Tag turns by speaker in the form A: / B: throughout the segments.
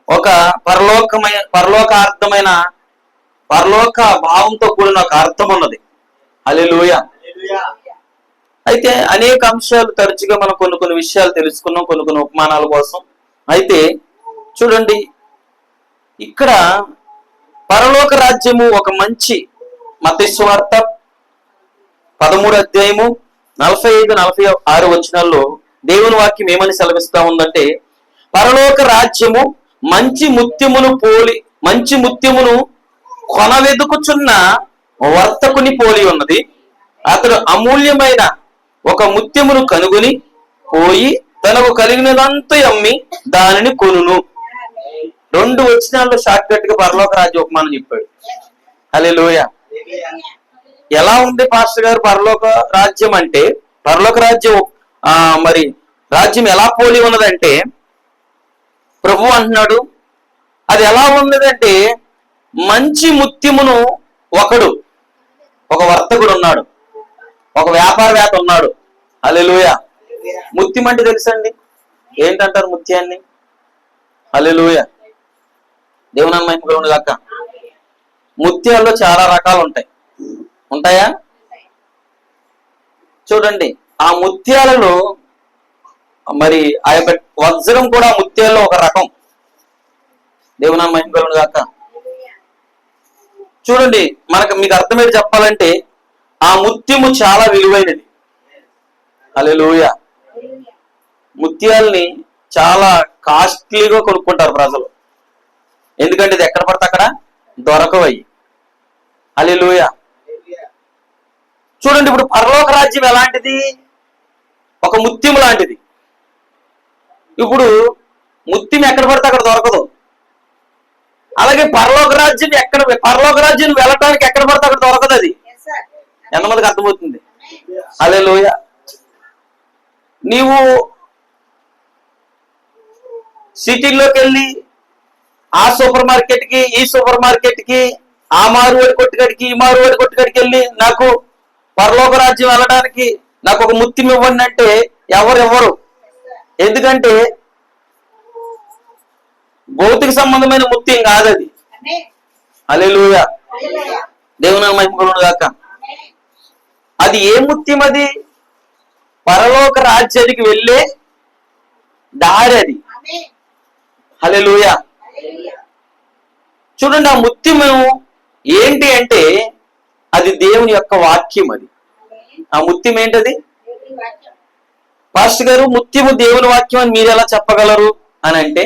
A: ఒక పరలోకార్థమైన పరలోక భావంతో కూడిన ఒక అర్థం ఉన్నది. హల్లెలూయా. అయితే అనేక అంశాలు తరచుగా మనం కొన్ని విషయాలు తెలుసుకున్నాం, కొన్ని ఉపమానాల కోసం. అయితే చూడండి, ఇక్కడ పరలోక రాజ్యము ఒక మంచి మత్తయి సువార్త 13:45-46 వచనాల్లో దేవుని వాక్యం ఏమని సెలవిస్తా ఉందంటే, పరలోక రాజ్యము మంచి ముత్యమును కొనవెదుకుచున్న వర్తకుని పోలి ఉన్నది. అతడు అమూల్యమైన ఒక ముత్యమును కనుగొని పోయి తనకు కలిగినదంతా అమ్మి దానిని కొనును. 2 వచనాల్లో షార్ట్ కట్ గా పరలోక రాజ్య ఉపమానం చెప్పాడు. హల్లెలూయా. ఎలా ఉంది పాస్టర్ గారు పరలోక రాజ్యం అంటే? పరలోక రాజ్యం మరి రాజ్యం ఎలా పోలి ఉన్నదంటే, ప్రభు అంటున్నాడు అది ఎలా ఉన్నదంటే, మంచి ముత్యమును ఒక వర్తకుడు ఉన్నాడు, ఒక వ్యాపారవేత్త ఉన్నాడు. హల్లెలూయా. ముత్యం అంటే తెలుసండి? ఏంటంటారు ముత్యాన్ని? హల్లెలూయా. దేవుని మహిమ కలుగును గాక. ముత్యాల్లో చాలా రకాలు ఉంటాయా? చూడండి, ఆ ముత్యాలలో మరి ఆ యొక్క వజ్రం కూడా ముత్యాల్లో ఒక రకం. దేవుని మహిమ కలుగును గాక. చూడండి, మీకు అర్థమేది చెప్పాలంటే, ఆ ముత్యము చాలా విలువైనది. హల్లెలూయా. ముత్యాల్ని చాలా కాస్ట్లీగా కొనుక్కుంటారు ప్రజలు. ఎందుకంటే ఇది ఎక్కడ పడితే అక్కడ దొరకవయ్యి. హల్లెలూయా. చూడండి, ఇప్పుడు పరలోక రాజ్యం ఎలాంటిది? ఒక ముత్యం లాంటిది. ఇప్పుడు ముత్యం ఎక్కడ పడితే అక్కడ దొరకదు. అలాగే పరలోక రాజ్యం వెళ్ళటానికి ఎక్కడ పడితే అక్కడ దొరకదు. అది ఎంతమందికి అర్థమవుతుంది? హల్లెలూయా. నీవు సిటీలోకి వెళ్ళి ఆ సూపర్ మార్కెట్ కి, ఈ సూపర్ మార్కెట్ కి, ఆ మారువాడి కొట్టుకాడికి, ఈ మారువాడి కొట్టుకాడికి వెళ్ళి నాకు పరలోక రాజ్యం వెళ్ళడానికి నాకు ఒక ముత్యం ఇవ్వండి అంటే ఎవరు? ఎందుకంటే భౌతిక సంబంధమైన ముత్యం కాదు అది. హల్లెలూయా. దేవుని మహిమ కలుగును గాక. అది ఏ ముత్యం? అది పరలోక రాజ్యానికి వెళ్ళే దారి అది. హల్లెలూయా. చూడండి, ఆ ముత్యము ఏంటి అంటే అది దేవుని యొక్క వాక్యం. అది ఆ ముత్యం ఏంటది? పాస్టర్ గారు, ముత్యము దేవుని వాక్యం అని మీరు ఎలా చెప్పగలరు అని అంటే,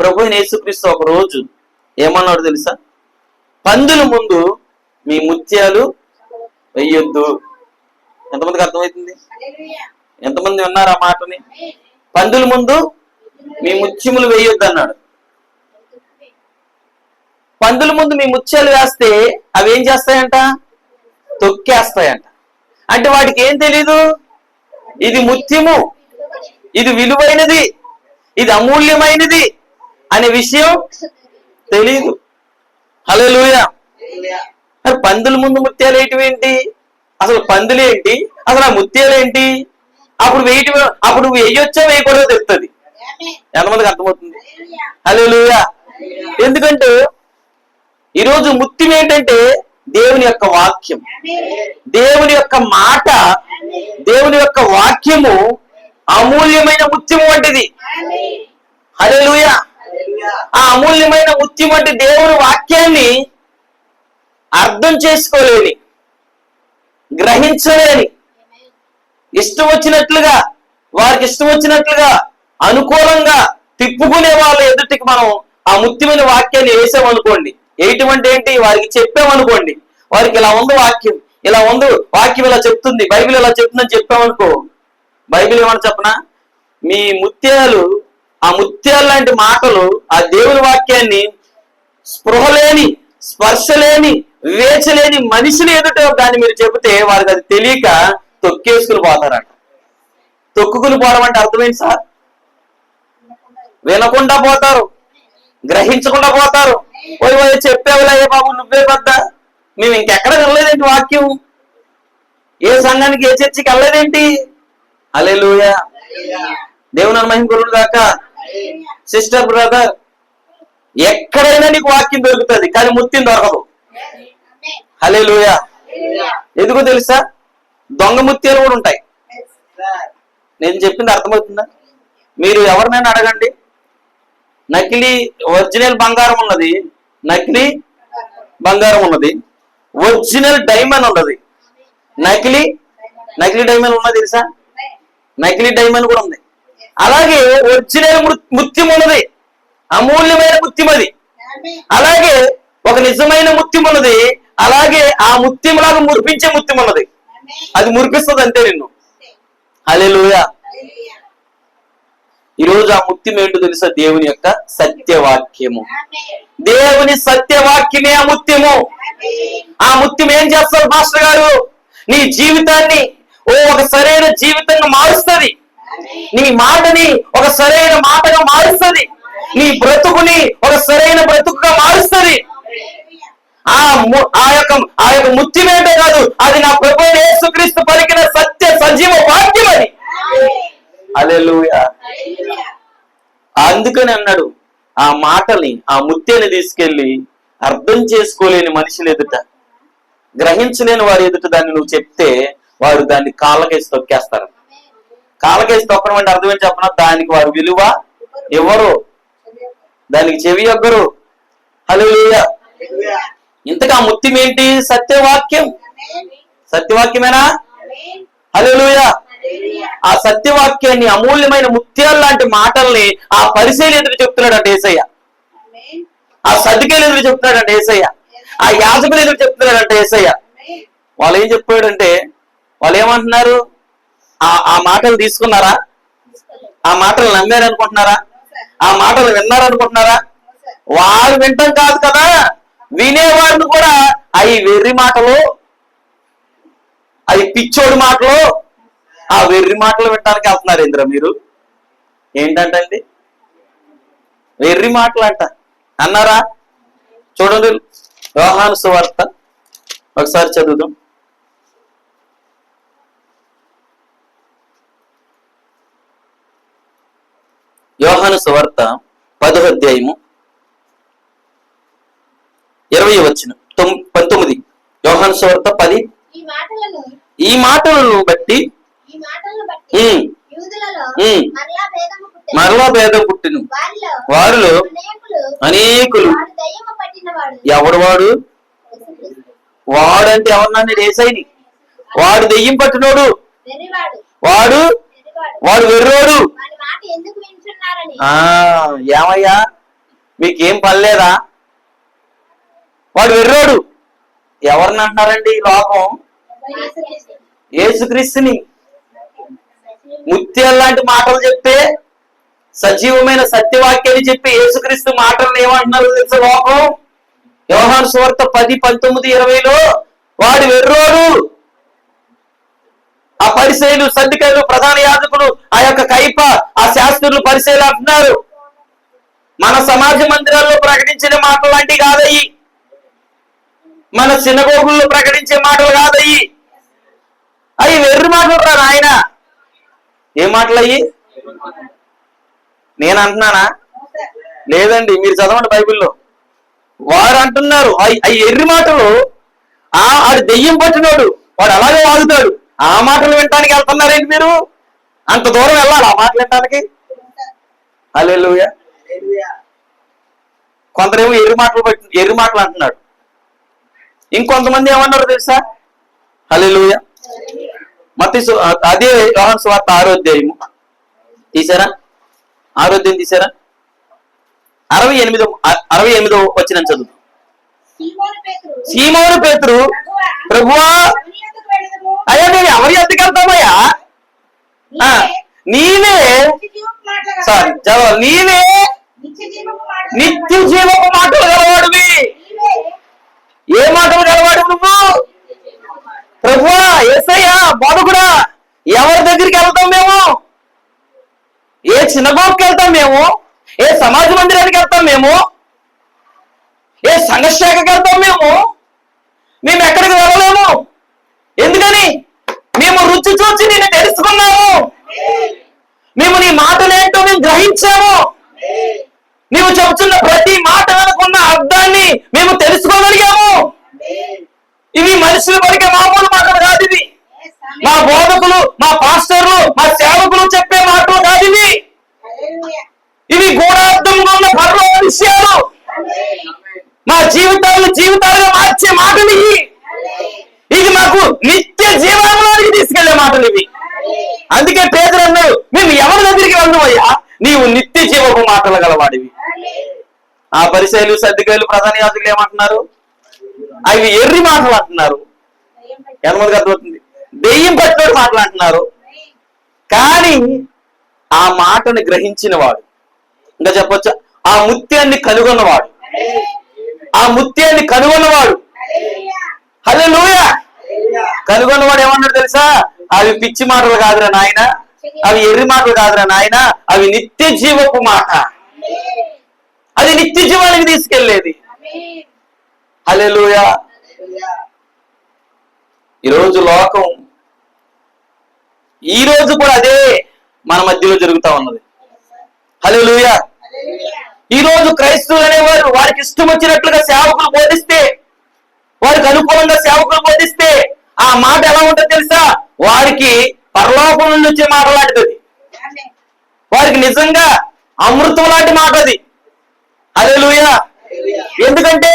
A: ప్రభువైన యేసుక్రీస్తు ఒక రోజు ఏమన్నాడు తెలుసా? పందుల ముందు మీ ముత్యాలు వెయ్యొద్దు. ఎంతమందికి అర్థమవుతుంది? ఎంతమంది విన్నారు ఆ మాటని? పందుల ముందు మీ ముత్యములు వేయొద్దు అన్నాడు. పందుల ముందు మీ ముత్యాలు వేస్తే అవి ఏం చేస్తాయంట? తొక్కేస్తాయంట. అంటే వాటికి ఏం తెలీదు? ఇది ముత్యము, ఇది విలువైనది, ఇది అమూల్యమైనది అనే విషయం తెలీదు. హల్లెలూయా. పందుల ముందు ముత్యాలు వేయటం అసలు పందులేంటి? అసలు ఆ ముత్యాలేంటి? అప్పుడు వేయొచ్చా వేయకూడదో తెలుస్తుంది. ఎంతమందికి అర్థమవుతుంది? హల్లెలూయా. ఎందుకంటే ఈరోజు ముత్యం ఏంటంటే దేవుని యొక్క వాక్యం, దేవుని యొక్క మాట, దేవుని యొక్క వాక్యము అమూల్యమైన ముత్యం వంటిది. హల్లెలూయా. ఆ అమూల్యమైన ముత్యం వంటి దేవుని వాక్యాన్ని అర్థం చేసుకోలేని, గ్రహించలేని, వారికి ఇష్టం వచ్చినట్లుగా అనుకూలంగా తిప్పుకునే వాళ్ళ ఎదుటికి మనం ఆ ముత్యమైన వాక్యాన్ని వేసామనుకోండి. ఏంటి? వారికి చెప్పామనుకోండి, వారికి ఇలా ఉంది వాక్యం, వాక్యం ఇలా చెప్తుంది, బైబిల్ ఇలా చెప్తుందని చెప్పామనుకో, బైబిల్ ఏమని చెప్పనా? మీ ముత్యాలు, ఆ ముత్యాలు లాంటి మాటలు, ఆ దేవుని వాక్యాన్ని స్పృహలేని, స్పర్శలేని, వివేచలేని మనిషిని ఎదుట దాన్ని మీరు చెబితే వారికి అది తెలియక తొక్కేసుకుని పోతారట. తొక్కుకుని పోవడం అంటే అర్థమైంది సార్? వినకుండా పోతారు, గ్రహించకుండా పోతారు. చెప్పేవాళ్ళయ్యే బాబు, నువ్వే పెద్ద, మేము ఇంకెక్కడ వెళ్ళలేదేంటి వాక్యం, ఏ సంఘానికి ఏ చర్చికి వెళ్ళలేదేంటి? హల్లెలూయా. దేవుని మహిమ కలుగును గాక. సిస్టర్, బ్రదర్, ఎక్కడైనా నీకు వాక్యం దొరుకుతుంది, కానీ ముత్యం దొరకదు. హల్లెలూయా. ఎందుకో తెలుసా? దొంగ ముత్యాలు కూడా ఉంటాయి. నేను చెప్పింది అర్థమవుతుందా? మీరు ఎవరినైనా అడగండి, నకిలీ ఒరిజినల్ బంగారం ఉన్నది, నకిలీ బంగారం ఉన్నది, ఒరిజినల్ డైమండ్ ఉన్నది, నకిలీ డైమండ్ ఉన్నది తెలుసా? నకిలీ డైమండ్ కూడా ఉంది. అలాగే ఒరిజినల్ ముత్యం ఉన్నది, అమూల్యమైన ముత్యం అది. అలాగే ఒక నిజమైన ముత్యం ఉన్నది, అలాగే ఆ ముత్యం లాగా మురిపించే ముత్యం ఉన్నది. అది మురిపిస్తుంది అంతే నిన్ను. హల్లెలూయా. ఈరోజు ఆ ముత్యం ఏంటో తెలుసా? దేవుని యొక్క సత్యవాక్యము. దేవుని సత్యవాక్యమే ఆ ముత్యము. ఆ ముత్యం ఏం చేస్తారు మాస్టర్ గారు? నీ జీవితాన్ని ఒక సరైన జీవితంగా మారుస్తుంది, నీ మాటని ఒక సరైన మాటగా మారుస్తుంది, నీ బ్రతుకుని ఒక సరైన బ్రతుకుగా మారుస్తుంది. ఆ యొక్క ముత్యం ఏంటో కాదు, అది నా ప్రభువైన యేసుక్రీస్తు పలికిన సత్య సజీవ వాక్యం అది. హల్లెలూయా. అందుకని అన్నాడు, ఆ మాటని, ఆ ముత్యాన్ని తీసుకెళ్లి అర్థం చేసుకోలేని మనుషులు ఎదుట, గ్రహించలేని వారి ఎదుట దాన్ని నువ్వు చెప్తే వారు దాన్ని కాళ్ళకేసి తొక్కేస్తారు. కాళ్ళకేసి తొక్కడం అంటే అర్థం ఏం చెప్పనా? దానికి వారు విలువ ఎవరు, దానికి చెవి యొక్కరు. హల్లెలూయా. ఇంతగా ముత్యం ఏంటి? సత్యవాక్యం. సత్యవాక్యమేనా? హల్లెలూయా. ఆ సత్యవాక్యాన్ని, అమూల్యమైన ముత్యాలు లాంటి మాటల్ని ఆ పరిసయ్యులు ఎదురు చెప్తున్నాడంటే యేసయ్య, ఆ సద్దుకేయులు ఎదురు చెప్తున్నాడంటే యేసయ్య, ఆ యాజకులు ఎదురు చెప్తున్నాడంటే యేసయ్య. వాళ్ళు ఏం చెప్పాడంటే, వాళ్ళు ఏమంటున్నారు? ఆ మాటలు తీసుకున్నారా? ఆ మాటలు నమ్మారనుకుంటున్నారా? ఆ మాటలు విన్నారనుకుంటున్నారా? వారు వింటాం కాదు కదా, వినేవారిని కూడా అవి వెర్రి మాటలు, అవి పిచ్చోడి మాటలు, ఆ వెర్రి మాటలు వినడానికి వెళ్తున్నారు. ఇంద్ర మీరు ఏంటంటండి వెర్రి మాటలు అంట అన్నారా? చూడండి, యోహాను సువార్త ఒకసారి చదువుదాం. యోహాను సువార్త 10వ అధ్యాయము 20వ వచనం 19. యోహాను సువార్త 10. ఈ మాటలను బట్టి మరలా భేదం పుట్టిను వారిలో అనేకులు. ఎవడు వాడు? వాడంటే ఎవరినన్నా యేసయ్యని. వాడు దెయ్యం పట్టినోడు, వాడు వెర్రోడు. ఏమయ్యా మీకేం పనిలేదా? వాడు వెర్రోడు. ఎవరిని అంటున్నారండి ఈ లోకం? యేసుక్రీస్తుని. ముత్యాలు లాంటి మాటలు చెప్తే, సజీవమైన సత్యవాక్యాన్ని చెప్పి యేసుక్రీస్తు మాటలను ఏమంటున్నారు తెలుసా లోకం? యోహాను సువార్త 10, 19, 20లో వాడు వెర్రోడు. ఆ పరిసయ్యులు, సద్దుకేయులు, ప్రధాన యాజకులు, ఆ యొక్క కైప, ఆ శాస్త్రులు, పరిసయ్యులు అంటున్నారు, మన సమాజ మందిరాల్లో ప్రకటించిన మాటలు లాంటివి కాదయ్యి, మన సినగోగుల్లో ప్రకటించే మాటలు కాదయ్యి, అవి వెర్రి మాటలు రా నాయన. ఏ మాటలు అయ్యి? నేను అంటున్నానా? లేదండి, మీరు చదవండి బైబిల్లో. వారు అంటున్నారు అవి ఎర్రి మాటలు. ఆడు దెయ్యం పట్టినోడు, వాడు అలాగే వాగుతాడు. ఆ మాటలు వినటానికి వెళ్తున్నారేంటి మీరు? అంత దూరం వెళ్ళాలి ఆ మాటలు వినటానికి? హల్లెలూయా. కొందరేమో ఎర్రి మాటలు అంటున్నాడు, ఇంకొంతమంది ఏమన్నారు తెలుసా? హల్లెలూయా. అదే యోహాను సువార్త 6వ అధ్యాయము తీసారా? 6వ అధ్యాయం తీసారా? 68వ వచనం చదువు. సీమోను పేతురు, ప్రభువా అయ్యా నేను ఎవరి ఎద్దకు వెళ్తామయ్యా? నీవే నీవే నిత్య జీవపు మాటలు గలవాడివి. ఏ మాటలు గలవాడు నువ్వు? ప్రభువా, యేసయ్యా, బోధకుడా, ఎవరి దగ్గరికి వెళ్తాం మేము? ఏ సినగోగుకి వెళ్తాం మేము? ఏ సమాజ మందిరానికి వెళ్తాం మేము? ఏ సంఘశాఖకి వెళ్తాం మేము? మేము ఎక్కడికి వెళ్ళలేము. ఎందుకని? మేము రుచి చూచి నిన్ను తెలుసుకున్నాము, మేము నీ మాటలు ఏంటో మేము గ్రహించాము. నీవు చెబుతున్న ప్రతి మాట మేము తెలుసుకోగలిగాము. ఇవి మనుషులు పలికే మామూలు మాటలు కాదు. ఇవి మా బోధకులు, మా పాస్టర్లు, మా సేవకులు చెప్పే మాటలు కాదు. ఇవి గూఢార్థంగా ఉన్న పరలోక విషయాలు. మా జీవితాలుగా మార్చే మాటలు ఇవి. ఇది మాకు నిత్య జీవనంలోనికి తీసుకెళ్లే మాటలు ఇవి. అందుకే పేదలు అన్నాడు, మేము ఎవరి దగ్గరికి వెళ్దామయ్యా, నీవు నిత్య జీవపు మాటలు గలవాడివి. ఆ పరిసయ్యులు, సద్దుకాయలు, ప్రధాన యాజకులు ఏమంటున్నారు? అవి ఎర్రి మాటలు అంటున్నారు. ఎంతమందికి అర్థమవుతుంది? దెయ్యం పట్టినోడు మాటలు అంటున్నారు. కానీ ఆ మాటను గ్రహించిన వాడు, ఇంకా చెప్పొచ్చా, ఆ ముత్యాన్ని కనుగొన్నవాడు, ఆ ముత్యాన్ని కనుగొన్నవాడు, హల్లెలూయా, కనుగొన్నవాడు ఏమన్నాడు తెలుసా? అవి పిచ్చి మాటలు కాదురా నాయన, అవి ఎర్రి మాటలు కాదురా నాయన, అవి నిత్య జీవపు మాట, అది నిత్య జీవానికి తీసుకెళ్లేది. హల్లెలూయా. ఈరోజు లోకం, ఈ రోజు కూడా అదే మన మధ్యలో జరుగుతా ఉన్నది. హల్లెలూయా. ఈ రోజు క్రైస్తవులు అనేవారు వారికి ఇష్టం వచ్చినట్లుగా సేవకులు బోధిస్తే, వారికి అనుకూలంగా సేవకులు బోధిస్తే ఆ మాట ఎలా ఉంటుందో తెలుసా? వారికి పరలోకం నుండి వచ్చే మాట లాంటిది. వారికి నిజంగా అమృతం లాంటి మాట అది. హల్లెలూయా. ఎందుకంటే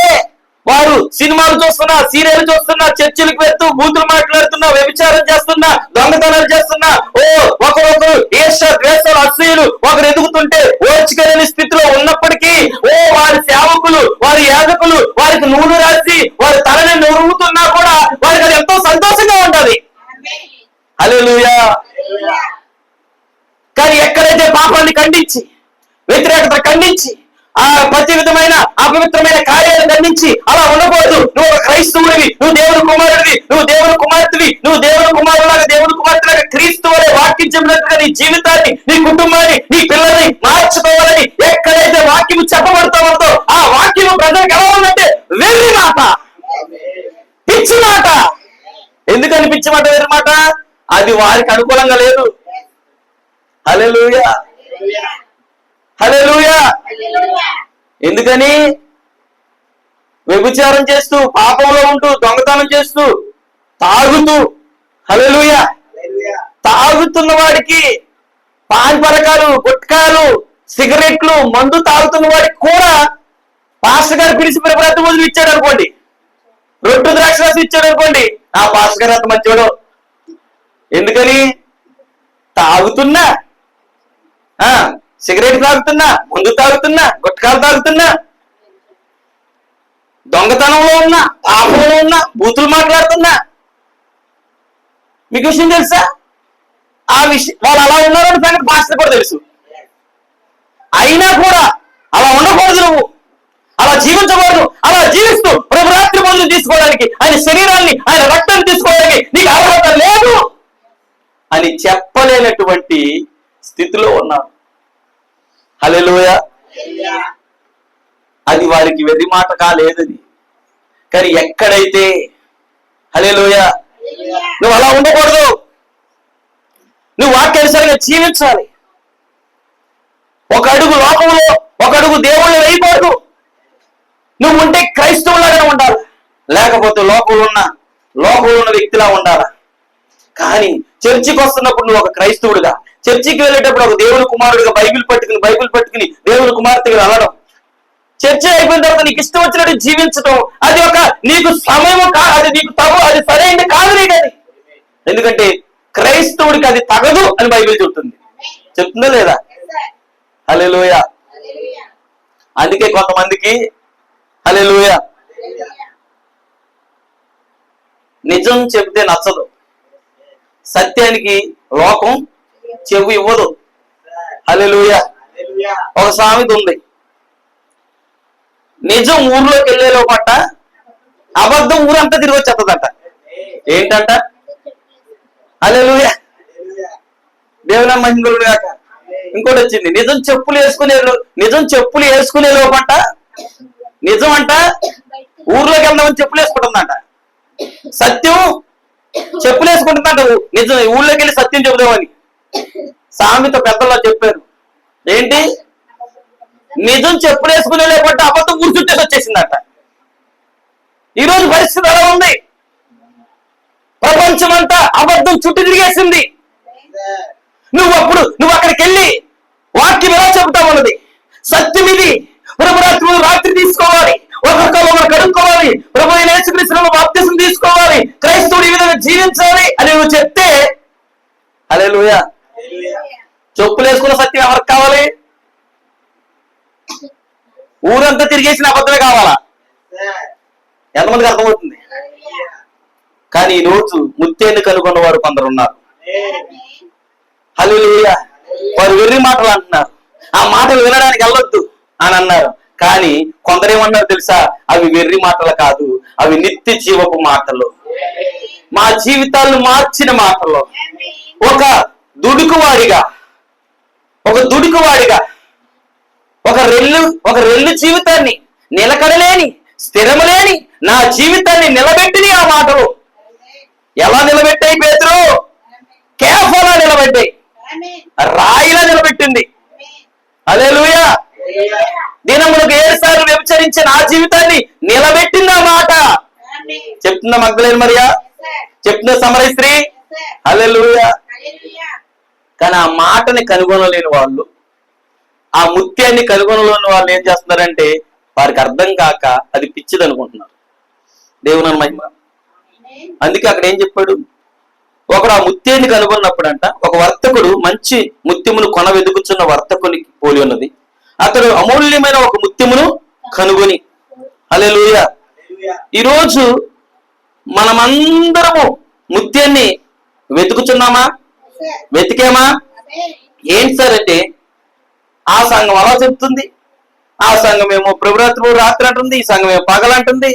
A: వారు సినిమాలు చూస్తున్నా, సీరియల్ చూస్తున్నా, చర్చిలకు వెళ్తూ బూతులు మాట్లాడుతున్నా, వ్యభిచారం చేస్తున్నా, దొంగతనాలు చేస్తున్నా, ఒకరొకరు ఈర్ష, ద్వేషాలు, అసూయలు ఒకరు ఎదుగుతుంటే ఓర్చుకోలేని స్థితిలో ఉన్నప్పటికీ వారి సేవకులు, వారి యాజకులు వారికి నూనె రాసి వారి తలని నొరుగుతున్నా కూడా వారికి అది ఎంతో సంతోషంగా ఉండాలి. హల్లెలూయా. కానీ ఎక్కడైతే పాపాన్ని ఖండించి, వ్యతిరేకత ఖండించి, ఆ ప్రతి విధమైన అపవిత్రమైన కార్యాలను ఖండించి అలా ఉండకూడదు, నువ్వు ఒక క్రైస్తవుడివి, నువ్వు దేవుని కుమారుడివి, నువ్వు దేవుని కుమార్తెవి, నువ్వు దేవుని కుమారులాగా దేవుని కుమార్తెలాగా క్రీస్తు వలె వాక్యం చెప్పినట్టుగా నీ జీవితాన్ని, నీ కుటుంబాన్ని, నీ పిల్లల్ని మార్చుకోవాలని ఎక్కడైతే వాక్యం చెప్పబడుతూ ఉందో ఆ వాక్యం ప్రజలకు ఎలా ఉందంటే వెర్రి మాట, పిచ్చి మాట. ఎందుకని పిచ్చి మాట, వెర్రి మాట? అది వారికి అనుకూలంగా లేదు. హల్లెలూయా, హల్లెలూయా. ఎందుకని? వ్యభిచారం చేస్తూ, పాపంలో ఉంటూ, దొంగతనం చేస్తూ, తాగుతూ, హల్లెలూయా, తాగుతున్న వాడికి పాన్ పరకాలు, గుట్కాలు, సిగరెట్లు, మందు తాగుతున్న వాడికి కూడా పాస్టర్ గారు పిలిచి ప్రభుత్వ మొదలు ఇచ్చాడు అనుకోండి, రొట్టు ద్రాక్షరాసి ఇచ్చాడు అనుకోండి, ఆ పాస్టర్ గారు అంత మంచివాడు. ఎందుకని? తాగుతున్నా, సిగరెట్ తాగుతున్నా, మందు తాగుతున్నా, గుట్కాలు తాగుతున్నా, దొంగతనంలో ఉన్నా, పాపంలో ఉన్నా, బూతులు మాట్లాడుతున్నా. మీకు విషయం తెలుసా? ఆ విషయం వాళ్ళు అలా ఉన్నారని సంగతి పాస్టర్ కూడా తెలుసు. అయినా కూడా అలా ఉండకూడదు, నువ్వు అలా జీవించకూడదు. అలా జీవిస్తూ ప్రభురాత్రి మందులు తీసుకోవడానికి, ఆయన శరీరాన్ని, ఆయన రక్తాన్ని తీసుకోవడానికి నీకు అర్హత లేదు అని చెప్పలేనటువంటి స్థితిలో ఉన్నారు. హల్లెలూయా. అది వారికి వెర్రి మాట కాలేదది. కానీ ఎక్కడైతే, హల్లెలూయా, నువ్వు అలా ఉండకూడదు, నువ్వు వాక్యానుసారంగా జీవించాలి. ఒక అడుగు లోకంలో, ఒక అడుగు దేవుళ్ళు వేయకూడదు. నువ్వు ఉంటే క్రైస్తవులాగా ఉండాలి, లేకపోతే లోకంలో ఉన్న వ్యక్తిలా ఉండాలి. కానీ చర్చికి వస్తున్నప్పుడు నువ్వు ఒక క్రైస్తవుడిగా, చర్చికి వెళ్ళేటప్పుడు ఒక దేవుని కుమారుడిగా బైబిల్ పట్టుకుని దేవుని కుమార్తెగా వెళ్ళడం, చర్చ అయిపోయిన తర్వాత నీకు ఇష్టం వచ్చినట్టు జీవించడం, అది ఒక నీకు సమయం కాదు, అది నీకు అది సరైనది కాదు నీకు అది. ఎందుకంటే క్రైస్తవుడికి అది తగదు అని బైబిల్ చెప్తుందా లేదా? హల్లెలూయా. అందుకే కొంతమందికి, హల్లెలూయా, నిజం చెబితే నచ్చదు, సత్యానికి లోకం చెవు ఇవ్వదు. హల్లెలూయా. ఒక సామెత ఉంది, నిజం ఊర్లోకి వెళ్ళే లోపట అబద్ధం ఊరంతా తిరిగి వచ్చేస్తుందంట. ఏంటంట? హల్లెలూయా, దేవుని మహిమలు కాక. ఇంకోటి వచ్చింది, నిజం చెప్పులు వేసుకునే లోపట, నిజం అంట ఊర్లోకి వెళ్దామని చెప్పులు వేసుకుంటుందంట, సత్యం చెప్పులు వేసుకుంటుందంట. నిజం ఊళ్ళోకి వెళ్ళి సత్యం చెబుదామని సామెత పెద్దల్లో చెప్పారు. ఏంటి? నిజం చెప్పులు వేసుకునే లేకపోతే అబద్ధం ఊరు చుట్టేసి వచ్చేసిందట. ఈరోజు పరిస్థితి ఎలా ఉంది? ప్రపంచమంతా అబద్ధం చుట్టూ తిరిగేసింది. నువ్వు అక్కడికి వెళ్ళి వాక్యం ఎలా చెబుతావు అన్నది సత్యం ఇది. ప్రభురాత్రులు రాత్రి తీసుకోవాలి, ఒకరికొకరు మనం కడుక్కోవాలి, ప్రభు యేసుక్రీస్తులో బాప్తిసం తీసుకోవాలి, క్రైస్తవుడు ఈ విధంగా జీవించాలి అని నువ్వు చెప్తే హల్లెలూయా. చెప్పులు వేసుకున్న సత్యం ఎవరికి కావాలి? ఊరంతా తిరిగేసిన అబద్ధమే కావాలా? ఎంతమందికి అర్థమవుతుంది? కానీ ఈ రోజు ముత్యాన్ని కనుగొన్న వారు కొందరు ఉన్నారు. హల్లెలూయా. వారు వెర్రి మాటలు అంటున్నారు, ఆ మాటలు వినడానికి వెళ్ళొద్దు అని అన్నారు. కానీ కొందరేమన్నారు తెలుసా? అవి వెర్రి మాటలు కాదు, అవి నిత్య జీవపు మాటలు, మా జీవితాలను మార్చిన మాటలు. ఒక దుడుకువాడిగా ఒక రెల్లు జీవితాన్ని నిలకడలేని స్థిరమలేని నా జీవితాన్ని నిలబెట్టిని ఆ మాటలు. ఎలా నిలబెట్టాయి పేతురు? కేఫలా నిలబెట్టాయి, రాయిలా నిలబెట్టింది. హల్లెలూయా. దినములకు 7 సార్లు వ్యభిచరించిన నా జీవితాన్ని నిలబెట్టింది ఆ మాట. చెప్తుందా మగ్దలేని మరియా? చెప్తుందా సమరయ స్త్రీ? హల్లెలూయా. కానీ ఆ మాటని కనుగొనలేని వాళ్ళు, ఆ ముత్యాన్ని కనుగొనలేని వాళ్ళు ఏం చేస్తున్నారంటే వారికి అర్థం కాక అది పిచ్చిది అనుకుంటున్నారు. దేవుని మహిమ. అందుకే అక్కడ ఏం చెప్పాడు? ఒకడు ఆ ముత్యాన్ని కనుగొన్నప్పుడంట, ఒక వర్తకుడు మంచి ముత్యమును కొన వెతుకుచున్న వర్తకునికి పోలి ఉన్నది. అతడు అమూల్యమైన ఒక ముత్యమును కనుగొని. హల్లెలూయా. ఈరోజు మనమందరము ముత్యాన్ని వెతుకుచున్నామా? వెతికేమా? ఏంటి సార్ అంటే, ఆ సంఘం అలా చెప్తుంది, ఆ సంఘం ఏమో ప్రభురాత్రులు రాత్రి అంటుంది, ఈ సంఘం ఏమో పగలంటుంది,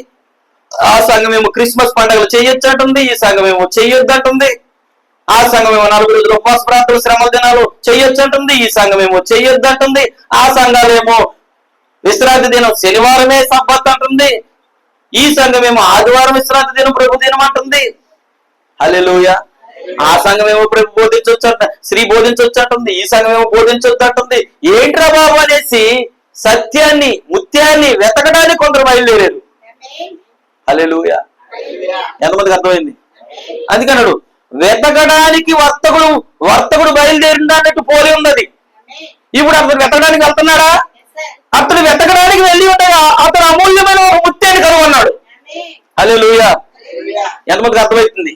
A: ఆ సంఘం ఏమో క్రిస్మస్ పండుగలు చేయొచ్చు అంటుంది, ఈ సంఘం ఏమో చెయ్యొద్దు అంటుంది, ఆ సంఘం ఏమో 4 రోజులు ఉపవాస ప్రార్థనలు శ్రమల దినాలు చెయ్యొచ్చు అంటుంది, ఈ సంఘం ఏమో చెయ్యొద్దు అంటుంది, ఆ సంఘాలేమో విశ్రాంతి దినం శనివారమే సబ్బత్ అంటుంది, ఈ సంఘం ఏమో ఆదివారం విశ్రాంతి దినం ప్రభు దినం అంటుంది. హల్లెలూయా. ఆ సంఘం ఏమో ప్రభు బోధించవచ్చు అంట, స్త్రీ బోధించవచ్చు అంటుంది, ఈ సంఘం ఏమో బోధించొద్దు అంటుంది. ఏంట్రా బాబు అనేసి సత్యాన్ని ముత్యాన్ని వెతకడానికి కొందరు బయలుదేరారు. హల్లెలూయా. ఎంతమందికి అర్థమైంది? అందుకన్నాడు వెతకడానికి వర్తకుడు బయలుదేరిందా అన్నట్టు పోలి ఉన్నది. ఇప్పుడు అతను వెతకడానికి వెళ్తున్నాడా? అతను వెతకడానికి వెళ్ళి ఉండగా అతను అమూల్యమైన ఒక ముత్యాన్ని కనుగొన్నాడు. హల్లెలూయా. ఎంతమందికి అర్థమవుతుంది?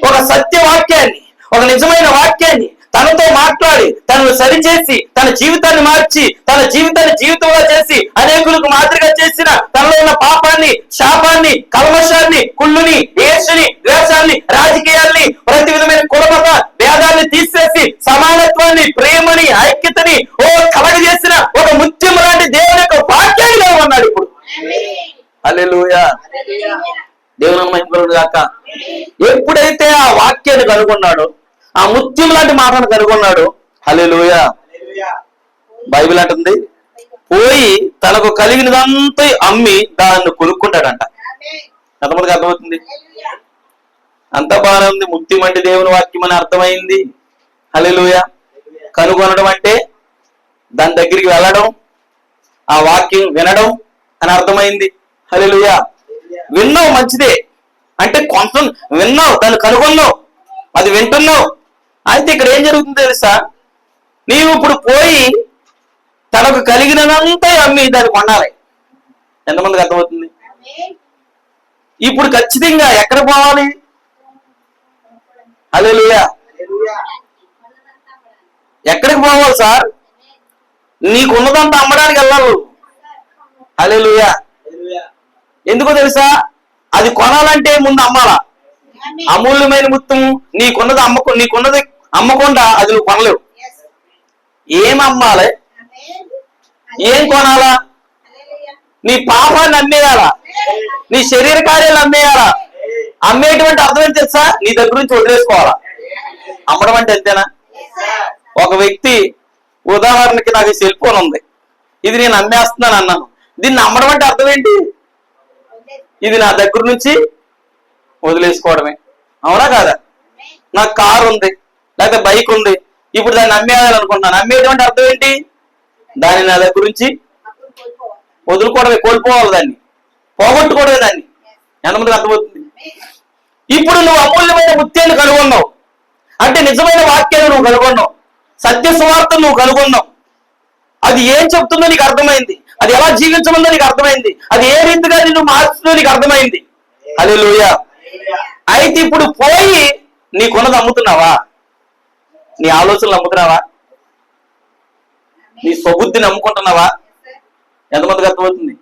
A: ఒక సత్య వాక్యాన్ని, ఒక నిజమైన వాక్యాన్ని తనతో మాట్లాడి తనను సరిచేసి తన జీవితాన్ని మార్చి తన జీవితాన్ని జీవితంగా చేసి అనేకులకు మాదిరిగా చేసిన తనలో ఉన్న పాపాన్ని, శాపాన్ని, కల్మషాన్ని, కుళ్ళుని, ఏషని, ద్వేషాన్ని, రాజకీయాల్ని, ప్రతి విధమైన కులమత భేదాన్ని తీసేసి సమానత్వాన్ని, ప్రేమని, ఐక్యతని కలగజేసిన ఒక ముత్యం లాంటి దేవుని యొక్క వాక్యాన్ని కనుగొన్నాడు ఇప్పుడు. హల్లెలూయా. దేవుని మహిమలు గాక. ఎప్పుడైతే ఆ వాక్యాన్ని కనుగొన్నాడో, ఆ ముత్యం లాంటి మాటను కనుగొన్నాడు. హల్లెలూయా. బైబిల్ అంటుంది పోయి తనకు కలిగినదంతా అమ్మి దాన్ని కొనుక్కుంటాడంట. ఎంతమందికి అర్థమవుతుంది? అంత బాగానే ఉంది. ముత్యం అంటే దేవుని వాక్యం అని అర్థమైంది. హల్లెలూయా. కనుగొనడం అంటే దాని దగ్గరికి వెళ్ళడం, ఆ వాక్యం వినడం అని అర్థమైంది. హల్లెలూయా. విన్నావు మంచిదే, అంటే కొంత విన్నావు, దాన్ని కనుగొన్నావు, అది వింటున్నావు. అయితే ఇక్కడ ఏం జరుగుతుందో తెలుసా? నీవు ఇప్పుడు పోయి తనకు కలిగినంతా అమ్మి దాన్ని కొనాలి. ఎంతమందికి అర్థమవుతుంది? ఇప్పుడు ఖచ్చితంగా ఎక్కడ పోవాలి? హల్లెలూయా. ఎక్కడికి పోవాలి సార్? నీకున్నదంతా అమ్మడానికి వెళ్ళాలి. హల్లెలూయా. ఎందుకో తెలుసా? అది కొనాలంటే ముందు అమ్మాలా. అమూల్యమైన ముత్యం నీకున్నది అమ్మకుండా అది నువ్వు కొనలేవు. ఏం అమ్మాలి? ఏం కొనాలా? నీ పాపాన్ని అమ్మేయాలా? నీ శరీర కార్యాలు అమ్మేయాలా? అమ్మేటువంటి అర్థం ఏంటి తెలుసా? నీ దగ్గర నుంచి వదిలేసుకోవాలా. అమ్మడం అంటే అంతేనా? ఒక వ్యక్తి ఉదాహరణకి నాకు సెల్ ఫోన్ ఉంది, ఇది నేను అమ్మేస్తున్నాను అన్నాను. దీన్ని అమ్మడం అంటే అర్థం ఏంటి? ఇది నా దగ్గర నుంచి వదిలేసుకోవడమే. అవునా కాదా? నాకు కారు ఉంది, లేకపోతే బైక్ ఉంది, ఇప్పుడు దాన్ని అమ్మేయాలనుకుంటున్నాను. అమ్మేటువంటి అర్థం ఏంటి? దాన్ని నా దగ్గర నుంచి వదులుకోవడమే, కోల్పోవాలి, దాన్ని పోగొట్టుకోవడమే దాన్ని. ఎంతమందికి అర్థమవుతుంది? ఇప్పుడు నువ్వు అమూల్యమైన ముత్యాన్ని కనుగొన్నావు అంటే నిజమైన వాక్యాన్ని నువ్వు కనుగొన్నావు, సత్య సువార్తను నువ్వు కనుగొన్నావు. అది ఏం చెప్తుందో నీకు అర్థమైంది, అది ఎలా జీవించమందో నీకు అర్థమైంది, అది ఏ రీతిగా నిన్ను మార్చుతుందో నీకు అర్థమైంది. హల్లెలూయా. అయితే ఇప్పుడు పోయి నీకున్నది అమ్ముతున్నావా? నీ ఆలోచనలు అమ్ముతున్నావా? నీ స్వబుద్ధిని నమ్ముకుంటున్నావా? ఎంతమందికి అర్థమవుతుంది?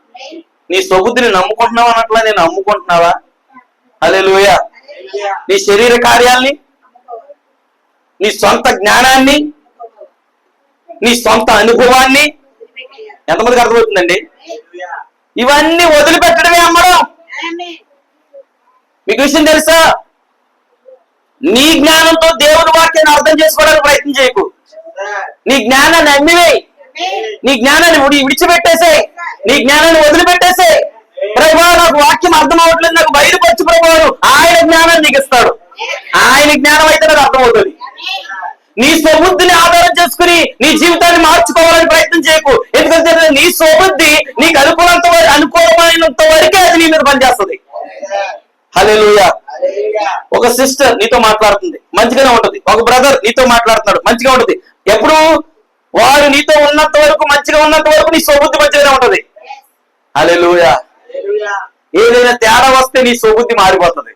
A: నీ స్వబుద్ధిని నమ్ముకుంటున్నావా అన్నట్లా నేను అమ్ముకుంటున్నావా? హల్లెలూయా. నీ శరీర కార్యాల్ని, నీ సొంత జ్ఞానాన్ని, నీ సొంత అనుభవాన్ని, ఎంతమందికి అర్థమవుతుందండి? ఇవన్నీ వదిలిపెట్టడమే అమ్మడం. మీకు విషయం తెలుసా? నీ జ్ఞానంతో దేవుడి వాక్యాన్ని అర్థం చేసుకోవడానికి ప్రయత్నం చేయకు. నీ జ్ఞానాన్ని అమ్మివేయి, నీ జ్ఞానాన్ని విడిచిపెట్టేసాయి, నీ జ్ఞానాన్ని వదిలిపెట్టేసాయి. ప్రభా నాకు వాక్యం అర్థం అవ్వట్లేదు, నాకు బయలుపరచు ప్రభావం. ఆయన జ్ఞానాన్ని నీకు ఇస్తాడు. ఆయన జ్ఞానం అయితే నాకు అర్థమవుతుంది. నీ స్వబుద్ధిని ఆధారం చేసుకుని నీ జీవితాన్ని మార్చుకోవాలని ప్రయత్నం చేయకు. ఎందుకంటే నీ స్వబుద్ధి నీకు అనుకూలమైనంత వరకే అది నీ మీద పనిచేస్తుంది. హల్లెలూయా. ఒక సిస్టర్ నీతో మాట్లాడుతుంది, మంచిగానే ఉంటది. ఒక బ్రదర్ నీతో మాట్లాడుతున్నాడు, మంచిగా ఉంటది. ఎప్పుడు వారు నీతో ఉన్నంత వరకు, మంచిగా ఉన్నంత వరకు నీ స్వబుద్ధి మంచిగానే ఉంటది. హల్లెలూయా. ఏదైనా తేడా వస్తే నీ స్వబుద్ధి మారిపోతుంది.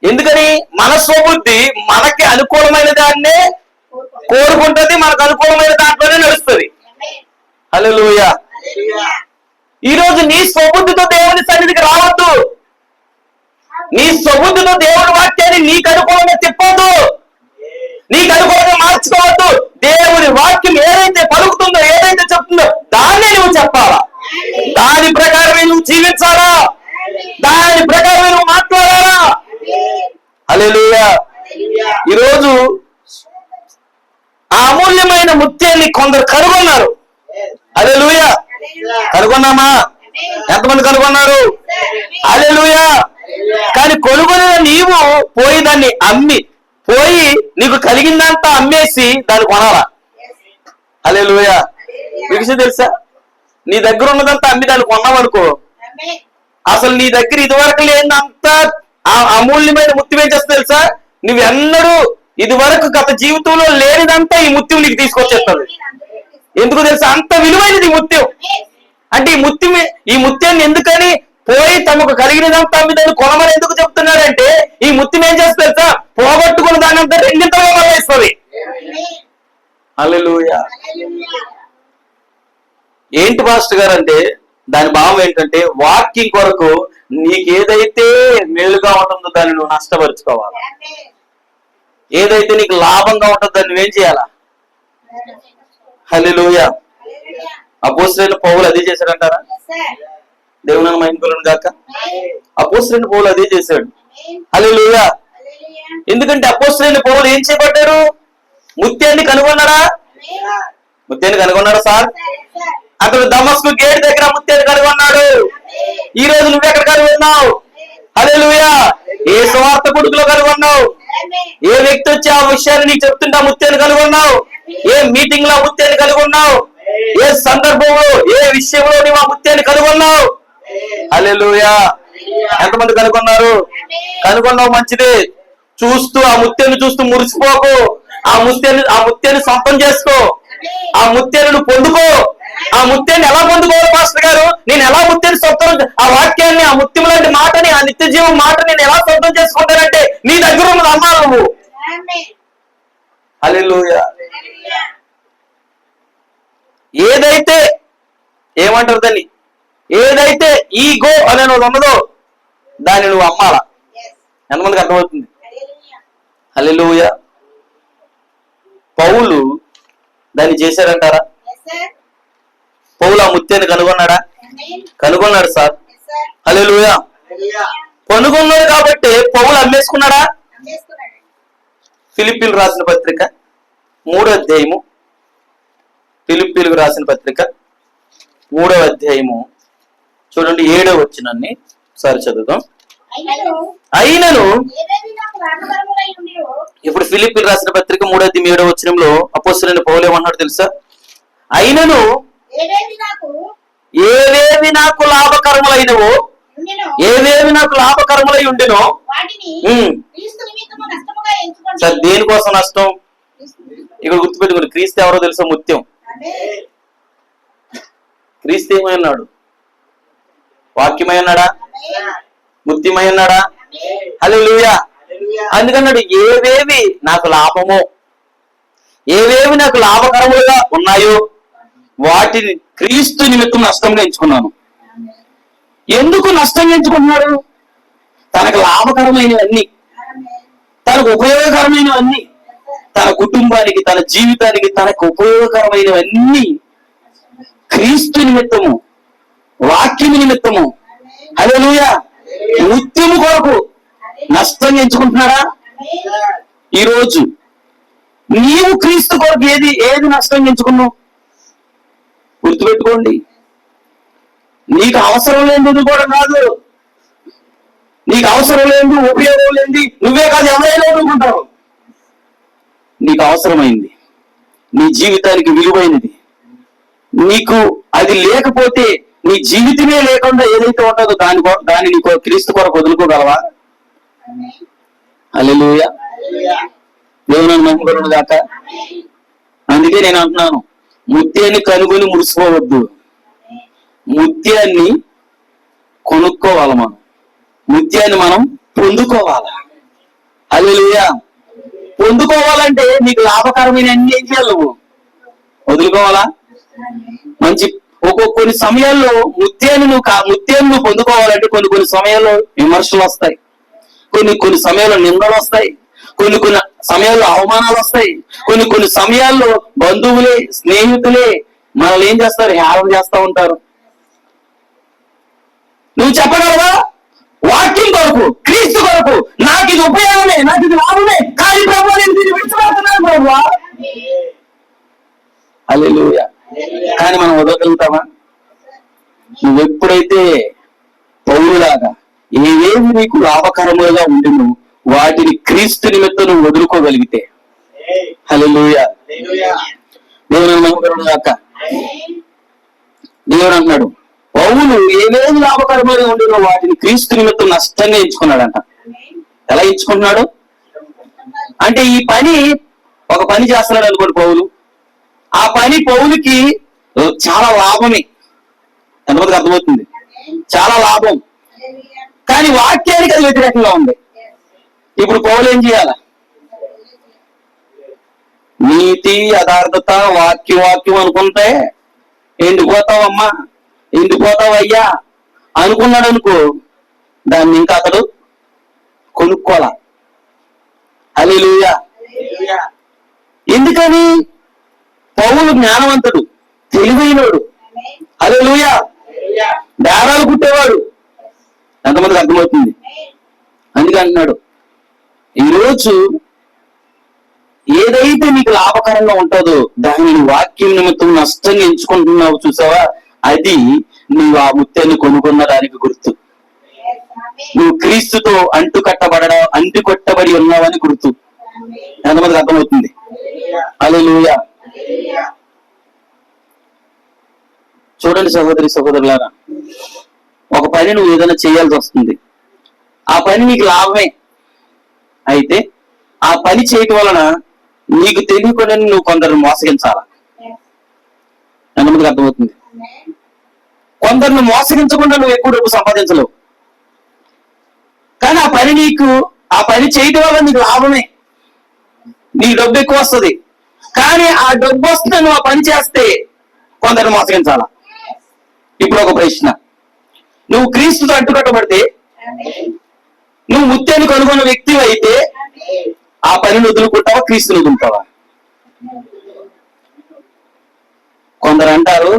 A: ఎందుకని? మన స్వబుద్ధి మనకి అనుకూలమైన దాన్నే కోరుకుంటది, మనకు అనుకూలమైన దాంట్లోనే నడుస్తుంది. హల్లెలూయా. ఈరోజు నీ స్వబుద్ధితో దేవుని సన్నిధికి రావద్దు. నీ స్వబుద్ధితో దేవుని వాక్యాన్ని నీకు అనుకూలంగా తిప్పొద్దు, నీకు అనుకూలంగా మార్చుకోవద్దు. దేవుని వాక్యం ఏదైతే పలుకుతుందో, ఏదైతే చెప్తుందో దాన్నే నువ్వు చెప్పాలా, దాని ప్రకారమే నువ్వు జీవించాలా, దాని ప్రకారమే నువ్వు మాట్లాడాలా. హల్లెలూయా. ఈరోజు ఆ అమూల్యమైన ముత్యాన్ని కొందరు కనుగొన్నారు. హల్లెలూయా. కనుగొన్నామా? ఎంతమంది కనుగొన్నారు? హల్లెలూయా. కానీ కొనుగొని నీవు పోయి దాన్ని అమ్మి, పోయి నీకు కలిగిందంతా అమ్మేసి దాన్ని కొనాలా. హల్లెలూయా. విషయం తెలుసా? నీ దగ్గర ఉన్నదంతా అమ్మి దాన్ని కొన్నావనుకో, అసలు నీ దగ్గర ఇదివరకు లేదంతా ఆ అమూల్యమైన ముత్యం ఏం చేస్తా తెలుసా? నువ్వెన్నడూ ఇదివరకు గత జీవితంలో లేనిదంతా ఈ ముత్యం నీకు తీసుకొచ్చేస్తుంది. ఎందుకు తెలుసా? అంత విలువైనది ఈ ముత్యం. అంటే ఈ ముత్యాన్ని ఎందుకని పోయి తమకు కలిగినదంతా దాన్ని కొనమని ఎందుకు చెప్తున్నారంటే, ఈ ముత్యం ఏం చేస్తా తెలుసా? పోగొట్టుకున్న దాని అంతా రెండింతలుగా మళ్ళీ ఇస్తుంది. హల్లెలూయా. ఏంటి పాస్టర్ గారు అంటే దాని భావం ఏంటంటే, వాక్యం కొరకు నీకేదైతే మేలుగా ఉంటుందో దాన్ని నువ్వు నష్టపరుచుకోవాలి. ఏదైతే నీకు లాభంగా ఉంటుందో దాన్ని నువ్వేం చేయాలా? హల్లెలూయా. అపోస్తలుడైన పౌలు అదే చేశాడంటారా? దేవుని మహిమను గాక. అపోస్తలుడైన పౌలు అదే చేశాడు. హల్లెలూయా. ఎందుకంటే అపోస్తలుడైన పౌలు ఏం చేయబడ్డారు? ముత్యాన్ని కనుగొన్నారా? ముత్యాన్ని కనుగొన్నారా సార్? అతను దమస్కు గేట్ దగ్గర ముత్యాన్ని కనుగొన్నాడు. ఈ రోజు నువ్వెక్కడ కనుగొన్నావు? హల్లెలూయా. ఏ సువార్త కొడుకులో కనుగొన్నావు? ఏ వ్యక్తి వచ్చి ఆ విషయాన్ని నీకు చెప్తుంటే ముత్యాన్ని కనుగొన్నావు? ఏ మీటింగ్ లో ముత్యాన్ని కనుగొన్నావు? ఏ సందర్భంలో, ఏ విషయంలో నీవు ఆ ముత్యాన్ని కనుగొన్నావు? హల్లెలూయా. ఎంతమంది కనుగొన్నారు? కనుగొన్నావు, మంచిదే. చూస్తూ ఆ ముత్యాన్ని చూస్తూ మురిసిపోకు. ఆ ముత్యాన్ని సొంతం చేసుకో. ఆ ముత్యాన్ని పొందుకో. ఆ ముత్యాన్ని ఎలా పొందుకోవాలి పాస్టర్ గారు? నేను ఎలా ముత్యాన్ని సొంతం, ఆ వాక్యాన్ని, ఆ ముత్యం లాంటి మాటని, ఆ నిత్య జీవం మాట నేను ఎలా సొంతం చేసుకుంటానంటే నీ దగ్గర ఉన్నది అమ్మాలి నువ్వు. హల్లెలూయా. ఏదైతే ఏమంటారు దాన్ని, ఏదైతే ఈగో అనేది ఉన్నదో దాన్ని నువ్వు అమ్మాలా. ఎంతమందికి అర్థమవుతుంది? హల్లెలూయా. పౌలు దాన్ని చేశారంటారా? పౌలు ఆ ముత్యాన్ని కనుగొన్నాడా? కనుగొన్నాడు సార్. హల్లెలూయా. కనుగొన్నాడు కాబట్టి పౌలు అమ్మేసుకున్నాడా? ఫిలిప్పీలకు రాసిన పత్రిక 3వ అధ్యాయము, ఫిలిప్పీలకు రాసిన పత్రిక 3వ అధ్యాయము చూడండి 7వ వచనాన్ని ఒకసారి చదువుదాం. అయినను ఇప్పుడు ఫిలిప్పీలకు రాసిన పత్రిక 3వ అధ్యాయం 7వ వచనంలో అపోస్తలుడైన పౌలు ఏమన్నాడు తెలుసా? అయినను ఏవేవి నాకు లాభకరములైనవో ఏవేవి నాకు లాభకరములై ఉండెనో
B: వాటిని
A: ఉమ్.
B: క్రీస్తు నిమిత్తము నష్టముగా ఎంచుకోండి.
A: సార్ దేనికోసం నష్టం? ఇక్కడ గుర్తుపెట్టుకోండి, క్రీస్తు ఎవరో తెలుసా? ముత్యం.
B: ఆమేన్.
A: క్రీస్తు ఏమై ఉన్నాడు? వాక్యమై ఉన్నాడా?
B: ఆమేన్.
A: ముత్యమై ఉన్నాడా?
B: ఆమేన్.
A: హల్లెలూయా. అందుకన్నాడు ఏవేవి నాకు లాభమో, ఏవేవి నాకు లాభకరములుగా ఉన్నాయో వాటిని క్రీస్తు నిమిత్తం నష్టంగా ఎంచుకున్నాను.
B: ఆమేన్.
A: ఎందుకు నష్టంగా ఎంచుకుంటున్నాడు? తనకు లాభకరమైనవన్నీ,
B: ఆమేన్.
A: తనకు ఉపయోగకరమైనవన్నీ, తన కుటుంబానికి, తన జీవితానికి తనకు ఉపయోగకరమైనవన్నీ క్రీస్తు నిమిత్తము, వాక్యము నిమిత్తము, హల్లెలూయా, ముత్యము కొరకు నష్టంగా ఎంచుకుంటున్నాడా?
B: ఆమేన్.
A: ఈరోజు నీవు క్రీస్తు కొరకు ఏది నష్టంగా ఎంచుకున్నావు? గుర్తుపెట్టుకోండి, నీకు అవసరం లేనిది కూడా కాదు, నీకు అవసరం లేనిది, ఉపయోగం లేనిది నువ్వే కాదు ఎవరైనా అనుకుంటావు. నీకు అవసరమైంది, నీ జీవితానికి విలువైనది, నీకు అది లేకపోతే నీ జీవితమే లేకుండా ఏదైతే ఉంటుందో దాన్ని నీకు క్రీస్తు కొరకు వదులుకోగలవా?
B: ఆమేన్.
A: హల్లెలూయా.
B: హల్లెలూయా.
A: దేవుని మహిమ దాకా.
B: ఆమేన్.
A: అందుకే నేను అంటున్నాను, ముత్యాన్ని కనుగొని మురిసిపోవద్దు, ముత్యాన్ని కొనుక్కోవాలి. ముత్యాన్ని మనం పొందుకోవాలి. హల్లెలూయా. పొందుకోవాలంటే నీకు లాభకరమైన అన్ని ఏం చేయాలి? నువ్వు వదులుకోవాలా? మంచి కొన్ని సమయాల్లో ముత్యాన్ని నువ్వు పొందుకోవాలంటే కొన్ని సమయాల్లో విమర్శలు వస్తాయి, కొన్ని సమయాల్లో నిందలు వస్తాయి, కొన్ని సమయాల్లో అవమానాలు వస్తాయి, కొన్ని సమయాల్లో బంధువులే, స్నేహితులే మనల్ని ఏం చేస్తారు? హేళన చేస్తూ ఉంటారు. నువ్వు చెప్పగలవా? వాక్యం కొరకు, క్రీస్తు కొరకు నాకు ఇది ఉపయోగమే, నాకు ఇది లాభమే, కానీ ప్రభు నేను దీన్ని విడిచిపెడుతున్నాను ప్రభు. హల్లెలూయా. కానీ మనం వదలగలుగుతామా? నువ్వెప్పుడైతే పౌరులాగా ఏవేవి నీకు లాభకరములుగా ఉండినో వాటిని క్రీస్తు నిమిత్తం నువ్వు వదులుకోగలిగితే, హల్లెలూయా, దేవుని మహిమ గాక. దేవుడు అంటున్నాడు, పౌలు ఏవేవి లాభకరములుగా ఉండినో వాటిని క్రీస్తు నిమిత్తం నష్టంగా ఎంచుకున్నాడంట. ఎలా ఎంచుకుంటున్నాడు అంటే, ఈ పని ఒక పని చేస్తున్నాడు అనుకోండి పౌలు, ఆ పని పౌలుకి చాలా లాభమే. ఎంతమందికి అర్థమవుతుంది? చాలా లాభం. కానీ వాక్యానికి అది వ్యతిరేకంగా ఉంది. ఇప్పుడు పౌలు ఏం చేయాల? నీతి, యథార్థత, వాక్యం అనుకుంటే ఎండిపోతావమ్మా, ఎండిపోతావయ్యా అనుకున్నాడు అనుకో, దాన్ని ఇంకా అతడు కొనుక్కోలా. హల్లెలూయా. ఎందుకని? పౌలు జ్ఞానవంతుడు, తెలివైనోడు, హల్లెలూయా, బేరాలు కుట్టేవాడు. ఎంతమందికి అర్థమవుతుంది? అందుకే అంటున్నాడు, ఈరోజు ఏదైతే నీకు లాభకరంగా ఉంటుందో దానిని వాక్యం నిమిత్తం నష్టంగా ఎంచుకుంటున్నావు చూసావా, అది నువ్వు ఆ ముత్యాన్ని కొనుక్కున్న దానికి గుర్తు. నువ్వు క్రీస్తుతో అంటుకట్టబడి ఉన్నావని గుర్తు. ఎంతమందికి అర్థమవుతుంది? హల్లెలూయా. చూడండి సహోదరి సహోదరులారా, ఒక పని నువ్వు ఏదైనా చేయాల్సి వస్తుంది, ఆ పని నీకు లాభమే, అయితే ఆ పని చేయటం వలన నీకు తెలియకుండా నువ్వు కొందరిని మోసగించాలా. ఎంతమందికి అర్థమవుతుంది? కొందరిని మోసగించకుండా నువ్వు ఎక్కువ డబ్బు సంపాదించలేవు, కానీ ఆ పని చేయటం వల్ల నీకు లాభమే, నీకు డబ్బు ఎక్కువ వస్తుంది. కానీ ఆ డబ్బు వస్తే నువ్వు ఆ పని చేస్తే కొందరిని మోసగించాలా. ఇప్పుడు ఒక ప్రశ్న, నువ్వు క్రీస్తుతో అంటుకట్టబడితే, నువ్వు ముత్యాన్ని కనుగొన్న వ్యక్తి అయితే ఆ పనిని వదులుకుంటావా, క్రీస్తుని వదులుతావా? కొందరు అంటారు,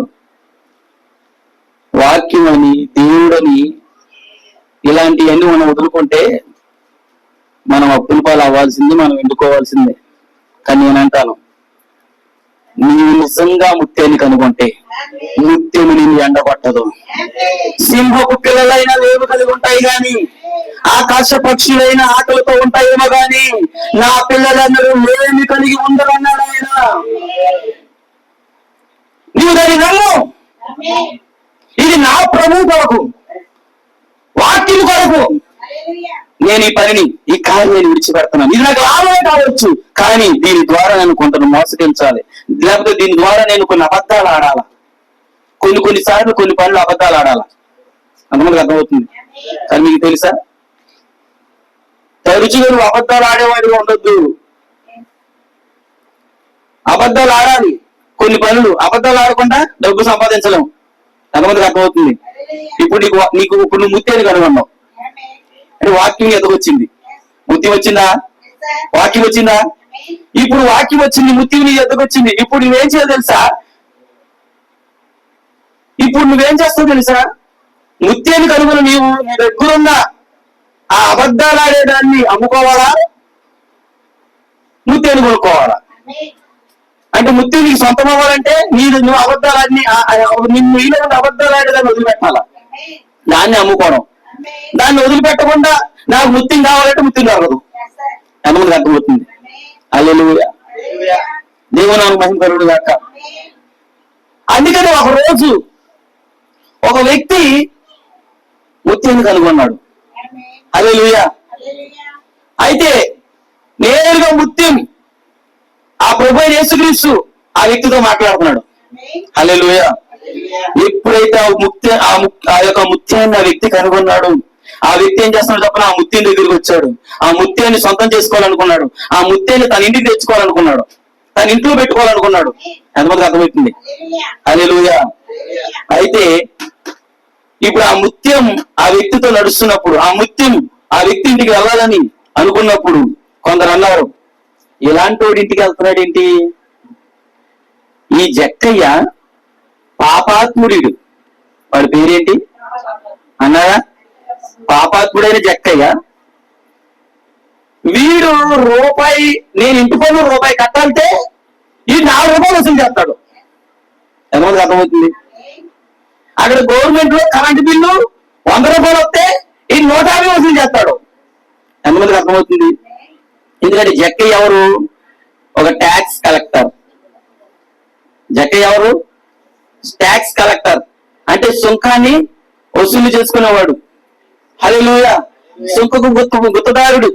A: వాక్యం అని, దేవుడని ఇలాంటివన్నీ మనం వదులుకుంటే మనం అప్పుల పాలు అవ్వాల్సింది, మనం ఎండుకోవాల్సిందే. కానీ నేను అంటాను, నీవు నిజంగా ముత్యాన్ని కనుగొంటే ముత్యము నిన్ను ఎండగొట్టదు. సింహపు పిల్లలైన వేవు కలిగి ఉంటాయి గాని, ఆకాశ పక్షులైన ఆకలితో ఉంటాయేమో గాని నా పిల్లలందరూ లేమి కలిగి ఉండరన్నాడు ఆయన. నీవు దాన్ని నమ్ము. ఇది నా ప్రభు కొరకు, వాక్యం
C: ముత్యం కొరకు
B: హల్లెలూయా.
C: నేను ఈ పనిని ఈ కార్యాన్ని విడిచిపెడుతున్నాను. ఇది నాకు లాభమే కావచ్చు, కానీ దీని ద్వారా నేను కొంత మోసగించాలి, లేకపోతే దీని ద్వారా నేను కొన్ని అబద్ధాలు ఆడాలా. కొన్నిసార్లు కొన్ని పనులు అబద్ధాలు ఆడాలా. అంతమందికి అర్థమవుతుంది. కానీ మీకు తెలుసా, తరచుగా నువ్వు అబద్ధాలు ఆడేవాడిగా ఉండొద్దు. అబద్ధాలు ఆడాలి. కొన్ని పనులు అబద్ధాలు ఆడకుండా డబ్బు సంపాదించలేము. ఎంతమందికి అర్థమవుతుంది. ఇప్పుడు ఇప్పుడు నువ్వు ముత్యాన్ని కనుగొన్నావు అంటే వాక్యం ఎదగొచ్చింది. ముత్యం వచ్చిందా? వాక్యం వచ్చిందా? ఇప్పుడు వాక్యం వచ్చింది, ముత్యం నీ ఎదగొచ్చింది. ఇప్పుడు నువ్వేం చేయాలి తెలుసా? ఇప్పుడు నువ్వేం చేస్తావు తెలుసా? ముత్యాన్ని కనుగొని నీవు నీ దగ్గరున్న ఆ అబద్ధాలు ఆడేదాన్ని అమ్ముకోవాలా, ముత్యాన్ని కొనుక్కోవాలా? అంటే ముత్యం నీకు సొంతం అవ్వాలంటే నువ్వు అబద్ధాలన్నీ నిన్ను అబద్ధాలు ఆడేదాన్ని వదిలిపెట్టాలా, దాన్ని అమ్ముకోవడం. దాన్ని వదిలిపెట్టకుండా నాకు ముత్యం కావాలంటే ముత్యం రాగదు. ఎంతమందికి అర్థమవుతుంది. హల్లెలూయా. దేవుని నామమునకు మహిమ కలుగును గాక. అందుకని ఒక రోజు ఒక వ్యక్తి ముత్యాన్ని కనుగొన్నాడు. హల్లెలూయా. అయితే నేరుగా ముత్యం ఆ ప్రభువైన యేసుక్రీస్తు ఆ వ్యక్తితో మాట్లాడుతున్నాడు. హల్లెలూయా. ఎప్పుడైతే ఆ యొక్క ముత్యాన్ని ఆ వ్యక్తి కనుగొన్నాడు, ఆ వ్యక్తి ఏం చేస్తున్నాడు చెప్పిన ఆ ముత్యం దగ్గరికి వచ్చాడు. ఆ ముత్యాన్ని సొంతం చేసుకోవాలనుకున్నాడు. ఆ ముత్యాన్ని తన ఇంటికి తెచ్చుకోవాలనుకున్నాడు, తన ఇంట్లో పెట్టుకోవాలనుకున్నాడు. ఎంతమందికి అర్థమవుతుంది. హల్లెలూయా. అయితే ఇప్పుడు ఆ ముత్యం ఆ వ్యక్తితో నడుస్తున్నప్పుడు, ఆ ముత్యం ఆ వ్యక్తి ఇంటికి వెళ్ళాలని అనుకున్నప్పుడు కొందరు అన్నారు, ఇలాంటి వాడి ఇంటికి వెళ్తున్నాడు ఏంటి, ఈ జక్కయ్య పాపాత్ముడు, వాడి పేరేంటి అన్నారా? పాపాత్ముడైన జక్కయ్య, వీడు రూపాయి, నేను ఇంటి పన్ను రూపాయి కట్టాలంటే ఈ 4 రూపాయలు వసూలు చేస్తాడు. ఎంతమందికి అర్థమవుతుంది. అక్కడ గవర్నమెంట్ లో కరెంటు బిల్లు 100 రూపాయలు వస్తే ఈ 150 వసూలు చేస్తాడు. ఎంతమందికి అర్థమవుతుంది. ఎందుకంటే జక్కయ్య ఎవరు? ఒక ట్యాక్స్ కలెక్టర్. జక్కయ్య ఎవరు? ట్యాక్స్ కలెక్టర్ అంటే సుంకాన్ని వసూలు చేసుకునేవాడు. హల్లెలూయా. సుంకకు గుత్తదారుడు.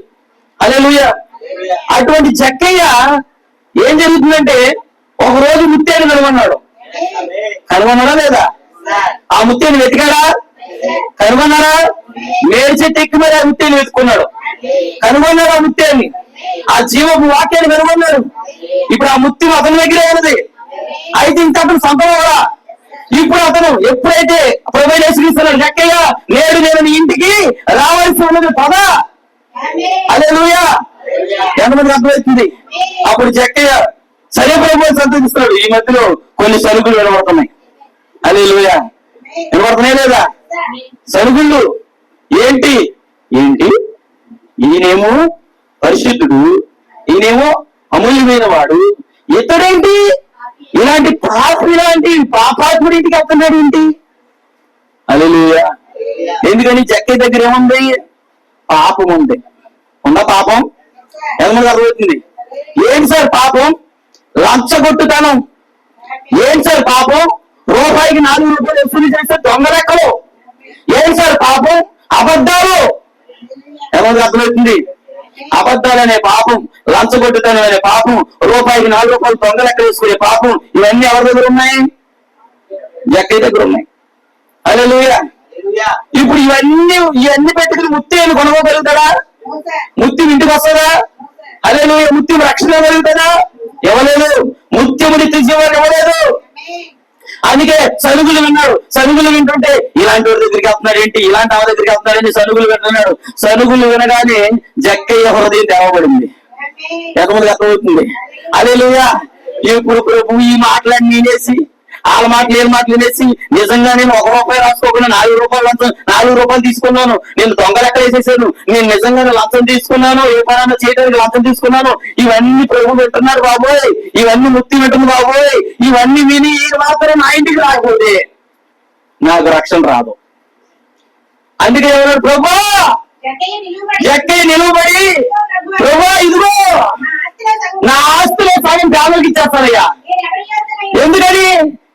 C: హల్లెలూయా. అటువంటి జక్కయ్య ఏం జరుగుతుందంటే ఒక రోజు ముత్యాన్ని కనుగొన్నాడు. కనుగొన్నాడా లేదా? ఆ ముత్యాన్ని వెతికాడా? కనుగొన్నాడా? మేడి చెట్టు ఎక్కి మరి ఆ ముత్యాన్ని వెతుకున్నాడు. కనుగొన్నాడు ఆ ముత్యాన్ని, ఆ జీవపు వాక్యాన్ని కనుగొన్నాడు. ఇప్పుడు ఆ ముత్యం అతని దగ్గరే ఉన్నది. అయితే ఇంకా అతను సంతమవడా? ఇప్పుడు అతను ఎప్పుడైతే ప్రభువైన యేసుక్రీస్తు జక్కయ్య నేడు నేను నీ ఇంటికి రావాల్సి ఉన్నది పద. హల్లెలూయా. ఎంతమందికి అర్థమవుతుంది. అప్పుడు జక్కయ్య సరే ప్రభువు సంతోషిస్తున్నాడు. ఈ మధ్యలో కొన్ని సరుకులు వినబడుతున్నాయి. హల్లెలూయా. వినబడుతున్నాయి లేదా? సరుకులు ఏంటి ఏంటి ఈయనేమో పరిశుద్ధుడు, ఈయనేమో అమూల్యమైన వాడు, ఇతడేంటి ఇలాంటి పాపాత్ముడి ఇంటికి వెళ్తున్నాడు ఏంటి? హల్లెలూయా. ఎందుకని జక్కయ్య దగ్గర ఏముంది? పాపం ఉంది. ఉందా పాపం? ఎంతమంది అర్థమవుతుంది. ఏంటి సార్ పాపం? లంచగొట్టుతనం. ఏంటి సార్ పాపం? రూపాయికి 4 రూపాయలు వసూలు చేస్తే దొంగ లెక్కలు. ఏంటి సార్ పాపం? అబద్ధాలు. ఎంతమంది అర్థమవుతుంది. అబద్ధాలు అనే పాపం, లంచగొట్టుతనం అనే పాపం, రూపాయికి 4 రూపాయలు దొంగ లెక్క వేసుకునే పాపం, ఇవన్నీ ఎవరి దగ్గర ఉన్నాయి? జక్కయ్య దగ్గర ఉన్నాయి. హల్లెలూయా. ఇప్పుడు ఇవన్నీ పెట్టుకుని ముత్యాన్ని కొనుక్కోగలుగుతాడా? ముత్యం ఇంటికి వస్తుందా? హల్లెలూయా. ముత్యం రక్షణ కలుగుతుందా? ఇవ్వలేదు. ముత్యము నిత్య జీవాన్ని ఇవ్వలేదు. అందుకే సనుగులు విన్నాడు. సనుగులు వింటుంటే ఇలాంటి వాడి దగ్గరికి వెళ్తున్నాడు ఏంటి, ఇలాంటి ఆమె దగ్గరికి వెళ్తున్నాడని సనుగులు వింటున్నాడు. సనుగులు వినగానే జక్కయ్య హృదయం తేవబడింది. ఎంతమందికి అర్థమవుతుంది. హల్లెలూయా. ఇప్పుడు ప్రభు ఈ మాటలన్నీ వినేసి, వాళ్ళ మాటలు ఏం మాటలు వినేసి, నిజంగా నేను 1 రూపాయి రాసుకోకుండా 4 రూపాయలు తీసుకున్నాను, నేను దొంగ లెక్క వేసేసాను, నేను నిజంగానే లంచం తీసుకున్నాను, ఏ పని చేయడానికి లంచం తీసుకున్నాను, ఇవన్నీ ప్రభు వింటున్నారు బాబోయ్, ఇవన్నీ ముక్తి వింటుంది బాబోయ్, ఇవన్నీ విని మాత్రం నా ఇంటికి రాకపోతే నాకు రక్షణ రాదు. అందుకే ఎవరు ప్రభు జక్కయ్య నిలువబడి, ప్రభు ఇదిగో నా ఆస్తిలో సగం పేదలకు ఇచ్చేస్తానయ్యా. ఎందుకని?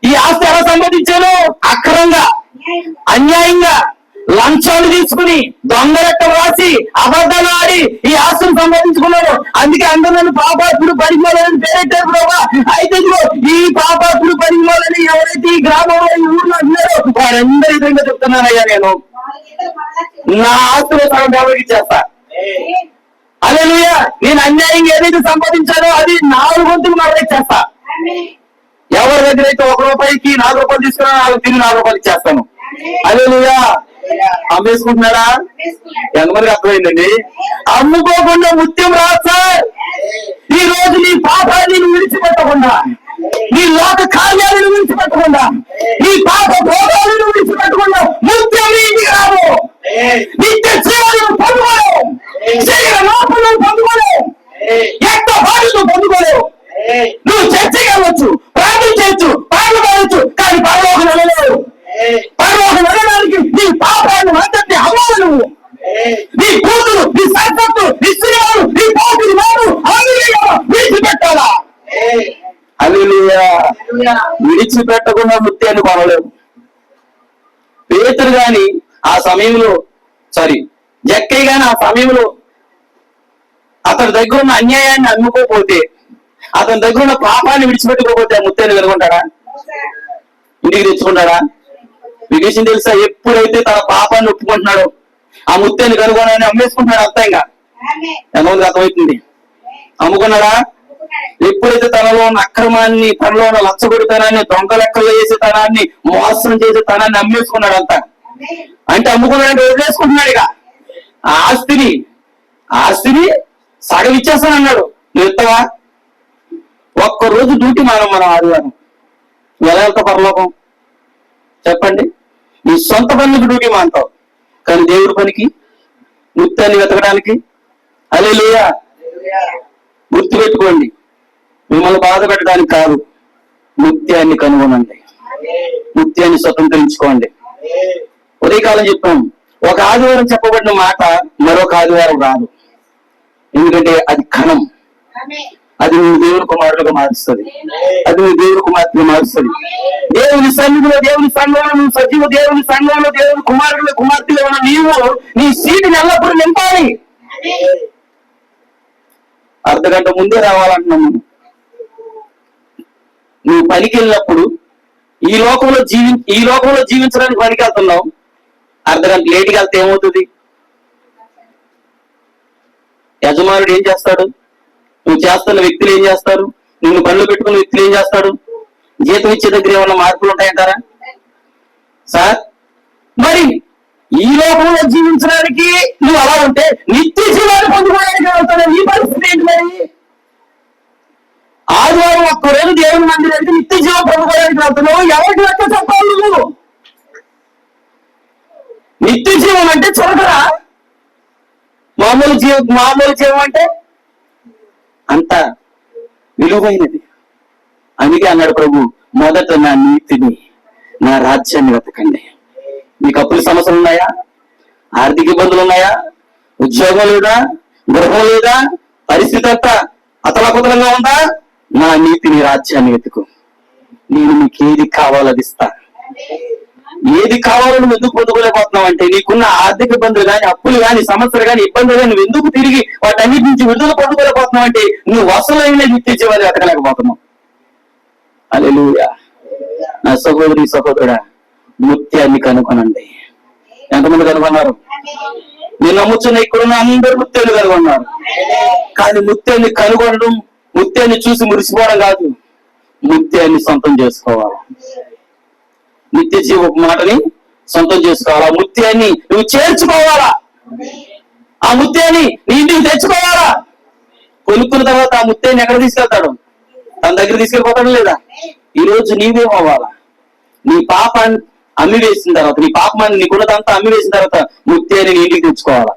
C: ఈ ఆస్తి ఎలా సంపాదించాను? అక్రమంగా, అన్యాయంగా, లంచాలు తీసుకుని, దొంగలెక్క రాసి అబద్ధాలు ఆడి ఈ ఆస్తులు సంపాదించుకున్నాడు. అందుకే అందరూ నన్ను పాపాత్ముడు పనికిమాలని పేరెట్టారు ప్రభా. అయితే ఇదిగో ఈ పాపాత్ముడు పనికిమాలని ఎవరైతే ఈ గ్రామంలో ఈ ఊర్లో ఉన్నారో వారందరి విధంగా చెప్తున్నానయ్యా, నేను నా ఆస్తులు సగం డెవలప్ ఇచ్చేస్తా. హల్లెలూయా. నేను అన్యాయంగా ఏదైతే సంపాదించానో అది 4 వంతులు మరణ ఇచ్చేస్తా. ఎవరి దగ్గర అయితే 1 రూపాయికి 4 రూపాయలు తీసుకున్నా వాళ్ళకి తిరిగి 4 రూపాయలు ఇచ్చేస్తాను. హల్లెలూయా. అమ్మేసుకుంటున్నారా? ఎంతమందికి అర్థమైందండి? అమ్ముకోకుండా ముత్యం రాదు సార్. ఈ రోజు నీ పాపాన్ని నువ్వు విడిచిపెట్టకుండా, నీ లోక కార్యాలను విడిచిపెట్టకుండా, నీ పాప భోగాలను విడిచిపెట్టకుండా ముత్యం నీ ఇంటికి రావు. నిత్య జీవనం పొందుకోలేవు, శరీర లోపలను పొందుకోలేవు, ఎంత బాధను పొందుకోలేవు. నువ్వు చర్చకి వెళ్ళొచ్చు, ప్రార్థన చేయొచ్చు, పాటలు పాడొచ్చు, కానీ పరలోకం వెళ్ళలేవు. పరలోకం వెళ్ళడానికి నీ పాపాన్ని అంతటి అవ్వాలి. నువ్వు నీ కూతురు, నీ సంపత్తు, నీ స్త్రీలు, నీ పోటీ వాడు విడిచిపెట్టాలా? హల్లెలూయా. విడిచిపెట్టకుండా ముత్యాన్ని కొనలేవు. పేతురు గాని ఆ సమయంలో జక్కయ్య గాని ఆ సమయంలో అతని దగ్గర ఉన్న అన్యాయాన్ని అమ్ముకోపోతే, అతని దగ్గర ఉన్న పాపాన్ని విడిచిపెట్టుకోకపోతే ఆ ముత్యాన్ని కనుగొంటాడా? ఇంటికి తెచ్చుకుంటాడా? ఈ విషయం తెలుసా? ఎప్పుడైతే తన పాపాన్ని ఒప్పుకుంటున్నాడో ఆ ముత్యాన్ని కనుగొనని అమ్మేసుకుంటున్నాడు. అర్థంగా ఎంతమందికి అర్థమవుతుంది? అమ్ముకున్నాడా? ఎప్పుడైతే తనలో ఉన్న అక్రమాన్ని, తనలో ఉన్న లచ్చగొడితనాన్ని, దొంగ లెక్కలు చేసే తనాన్ని, మోసం చేసే తనాన్ని అమ్మేసుకున్నాడు. అంతా అంటే అమ్ముకున్నాడంటే వదిలేసుకుంటున్నాడు. ఇక ఆస్తిని సగం ఇచ్చేస్తానన్నాడు. నువ్వు ఇస్తావా? ఒక్కరోజు డ్యూటీ మనం ఆదివారం ఎలా వెళ్తావు పరలోకం? చెప్పండి. నీ సొంత పనికి డ్యూటీ మాంటావు, కానీ దేవుడి పనికి, ముత్యాన్ని వెతకడానికి. హల్లెలూయా. గుర్తుపెట్టుకోండి, మిమ్మల్ని బాధ పెట్టడానికి కాదు, ముత్యాన్ని కనుగొనండి, ముత్యాన్ని స్వతంత్రించుకోండి. ఉదయకాలం చెప్పాం, ఒక ఆదివారం చెప్పబడిన మాట మరొక ఆదివారం రాదు. ఎందుకంటే అది కణం. అది నువ్వు దేవుని కుమారుడుగా మారుస్తుంది, అది నువ్వు దేవుని కుమార్తెగా మారుస్తుంది. దేవుని సన్నిధిలో, దేవుని సంఘంలో నువ్వు సజీవ దేవుని సంఘంలో దేవుని కుమారుడు కుమార్తెగా ఉన్న నీవు నీ సీటుని ఎల్లప్పుడూ నింపాలి. అర్ధగంట ముందే రావాలంటున్నాము. నువ్వు పనికి వెళ్ళినప్పుడు ఈ లోకంలో జీవించడానికి పనికి వెళ్తున్నావు. అర్ధగంట లేటుగా వెళ్తే ఏమవుతుంది? యజమానుడు ఏం చేస్తాడు? నువ్వు చేస్తున్న వ్యక్తులు ఏం చేస్తారు? నిన్ను పనులు పెట్టుకున్న వ్యక్తులు ఏం చేస్తాడు? జీతం ఇచ్చే దగ్గర ఏమన్నా మార్పులు ఉంటాయంటారా సార్? మరి ఈ లోకంలో జీవించడానికి నువ్వు అలా ఉంటే నిత్య జీవాన్ని పొందుకోవడానికి వెళ్తావు. ఈ పరిస్థితి ఏంటి? మరి ఆదివారం ఒక్కరోజు దేవుని మందిరానికి నిత్య జీవం పొందుకోవడానికి వెళ్తున్నావు. ఎవరికి లెక్క చెప్పాలి నువ్వు? నిత్య జీవం అంటే చూడరా? మామూలు జీవం అంటే అంత విలువైనది. అందుకే అన్నాడు ప్రభు, మొదట నా నీతిని, నా రాజ్యాన్ని వెతకండి. మీకు అప్పుల సమస్యలు ఉన్నాయా? ఆర్థిక ఇబ్బందులు ఉన్నాయా? ఉద్యోగం లేదా? గృహం లేదా? పరిస్థితి అంతా అతలకుతలంగా ఉందా? నా నీతిని, రాజ్యాన్ని వెతుకు. నేను మీకు ఏది కావాలో అది ఇస్తా. ఏది కావాలో నువ్వు ఎందుకు పొందుకోలేకపోతున్నావు అంటే, నీకున్న ఆర్థిక ఇబ్బందులు కానీ, అప్పులు కానీ, సమస్యలు కానీ, ఇబ్బందులు కానీ నువ్వు ఎందుకు తిరిగి వాటన్నిటి నుంచి విడుదల పొందుకోలేకపోతున్నావు అంటే, నువ్వు అసలైన నిత్య జీవాన్ని వెతకలేకపోతున్నావు. హల్లెలూయా. నా సహోదరి సహోదరుడా, ముత్యాన్ని కనుగొనండి. ఎంతమంది కనుగొన్నారు? నేను నమ్ముతున్న ఇక్కడున్న అందరూ ముత్యాన్ని కనుగొన్నారు. కానీ ముత్యాన్ని కనుగొనడం, ముత్యాన్ని చూసి మురిసిపోవడం కాదు, ముత్యాన్ని సొంతం చేసుకోవాలి. నిత్య జీవ మాటని సొంతం చేసుకోవాలా? ముత్యాన్ని నువ్వు చేర్చుకోవాలా? ఆ ముత్యాన్ని నీ ఇంటికి తెచ్చుకోవాలా? కొనుక్కున్న తర్వాత ఆ ముత్యాన్ని ఎక్కడ తీసుకెళ్తాడు? తన దగ్గర తీసుకెళ్ళిపోతాడు లేదా? ఈ రోజు నీవేమవ్వాలా? నీ పాపాన్ని అమ్మి వేసిన తర్వాత, నీ పాపాన్ని నీకున్నదంతా అమ్మి వేసిన తర్వాత ముత్యాన్ని నీ ఇంటికి తెచ్చుకోవాలా?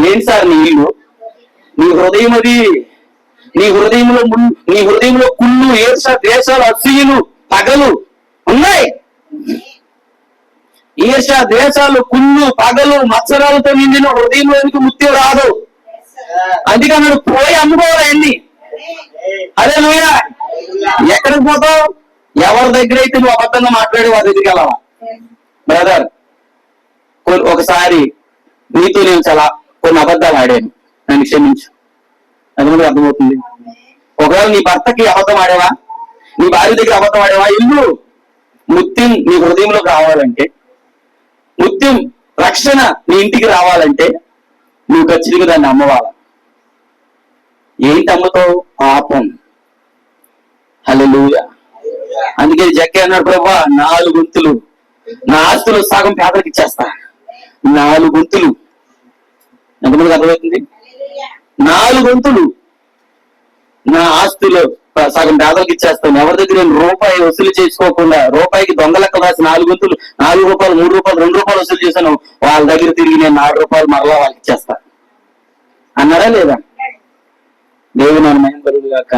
C: ఏంటి సార్ నీ ఇల్లు? నీ హృదయం అది. నీ హృదయంలో కుళ్ళు, ఈర్ష, ద్వేషాలు, అసూయలు, పగలు ఉన్నాయి. ఈర్ష, ద్వేషాలు, కుళ్ళు, పగలు, మత్సరాలతో నిండిన హృదయంలోనికి ముత్యం రాదు. అందుకే అన్నాడు, పోయి అమ్ముకోవాలి. హల్లెలూయా. ఎక్కడికి పోతావు? ఎవరి దగ్గర అయితే నువ్వు అబద్ధంగా మాట్లాడి వారి దగ్గరికి వెళ్ళాలా? బ్రదర్, ఒకసారి నీతో నేను చాలా కొన్ని అబద్ధాలు ఆడాను, నన్ను క్షమించు. అది మనకు అర్థమవుతుంది. ఒకవేళ నీ భర్తకి అబద్ధం ఆడేవా, నీ భార్య దగ్గర అబద్ధం ఆడేవా, ఇల్లు ముత్యం నీ హృదయంలోకి రావాలంటే, ముత్యం రక్షణ నీ ఇంటికి రావాలంటే నువ్వు ఖచ్చితంగా దాన్ని అమ్మవాల. ఏంటి అమ్ముతావు? పాపం. హల్లెలూయా. అందుకే జక్కే అన్నాడు, ప్రభా 4 గుంతులు నా ఆస్తులు సగం పేదలకు ఇచ్చేస్తా. 4 గుంతులు. ఎంతమందికి అర్థమవుతుంది? 4 గుంతులు నా ఆస్తులు సగం పేదలకు ఇచ్చేస్తాను. ఎవరి దగ్గర నేను రూపాయి వసూలు చేసుకోకుండా, రూపాయికి దొంగ లెక్క రాసి 4 గుంతులు, 4 రూపాయలు, 3 రూపాయలు, 2 రూపాయలు వసూలు చేశాను. వాళ్ళ దగ్గర తిరిగి నేను 4 రూపాయలు మరలా వాళ్ళకి ఇచ్చేస్తా అన్నారా లేదా? దేవుడు నన్ను మహిమపరుడు గాక.